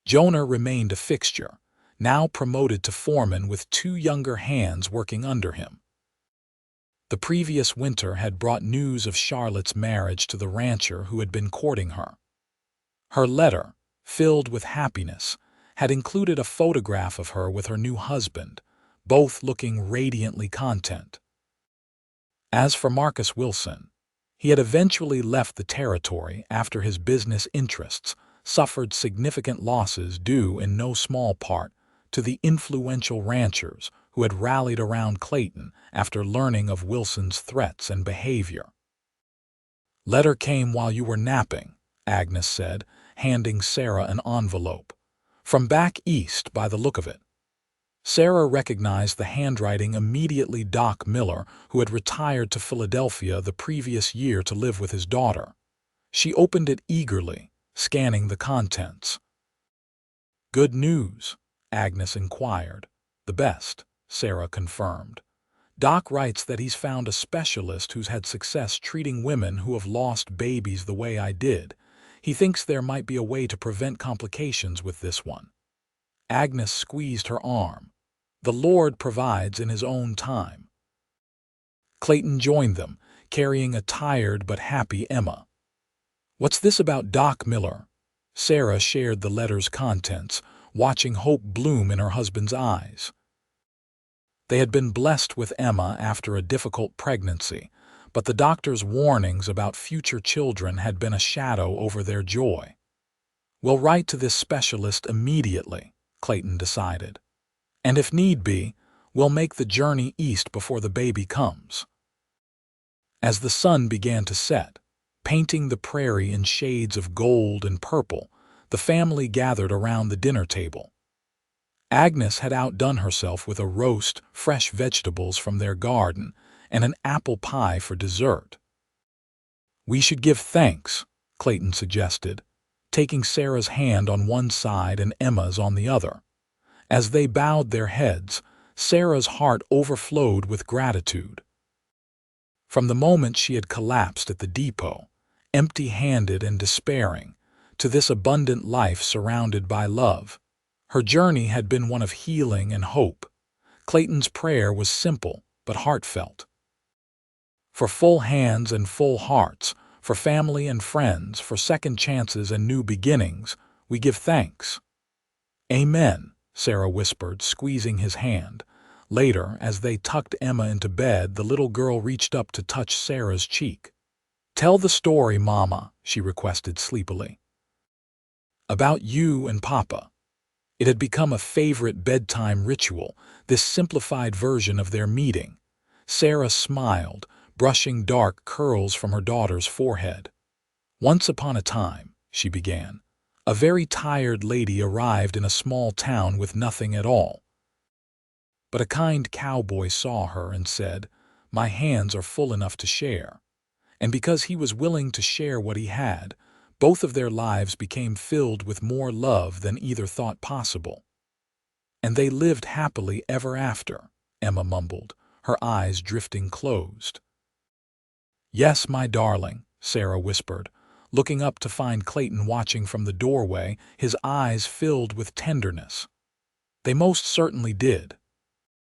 Jonah remained a fixture, now promoted to foreman with 2 younger hands working under him. The previous winter had brought news of Charlotte's marriage to the rancher who had been courting her. Her letter, filled with happiness, had included a photograph of her with her new husband, both looking radiantly content. As for Marcus Wilson, he had eventually left the territory after his business interests suffered significant losses due in no small part to the influential ranchers who had rallied around Clayton after learning of Wilson's threats and behavior. "Letter came while you were napping," Agnes said, handing Sarah an envelope. "From back east by the look of it." Sarah recognized the handwriting immediately. Doc Miller, who had retired to Philadelphia the previous year to live with his daughter. She opened it eagerly, scanning the contents. "Good news?" Agnes inquired. "The best," Sarah confirmed. "Doc writes that he's found a specialist who's had success treating women who have lost babies the way I did. He thinks there might be a way to prevent complications with this one." Agnes squeezed her arm. "The Lord provides in His own time." Clayton joined them, carrying a tired but happy Emma. "What's this about Doc Miller?" Sarah shared the letter's contents, watching hope bloom in her husband's eyes. They had been blessed with Emma after a difficult pregnancy, but the doctor's warnings about future children had been a shadow over their joy. "We'll write to this specialist immediately," Clayton decided. "And if need be, we'll make the journey east before the baby comes." As the sun began to set, painting the prairie in shades of gold and purple, the family gathered around the dinner table. Agnes had outdone herself with a roast, fresh vegetables from their garden, and an apple pie for dessert. "We should give thanks," Clayton suggested, taking Sarah's hand on one side and Emma's on the other. As they bowed their heads, Sarah's heart overflowed with gratitude. From the moment she had collapsed at the depot, empty-handed and despairing, to this abundant life surrounded by love, her journey had been one of healing and hope. Clayton's prayer was simple but heartfelt. For full hands and full hearts, for family and friends, for second chances and new beginnings, we give thanks. "Amen," Sarah whispered, squeezing his hand. Later, as they tucked Emma into bed, the little girl reached up to touch Sarah's cheek. "Tell the story, Mama," she requested sleepily. "About you and Papa." It had become a favorite bedtime ritual, this simplified version of their meeting. Sarah smiled, brushing dark curls from her daughter's forehead. "Once upon a time," she began, "a very tired lady arrived in a small town with nothing at all. But a kind cowboy saw her and said, 'My hands are full enough to share.' And because he was willing to share what he had, both of their lives became filled with more love than either thought possible. "And they lived happily ever after," Emma mumbled, her eyes drifting closed. "Yes, my darling," Sarah whispered, looking up to find Clayton watching from the doorway, his eyes filled with tenderness. "They most certainly did.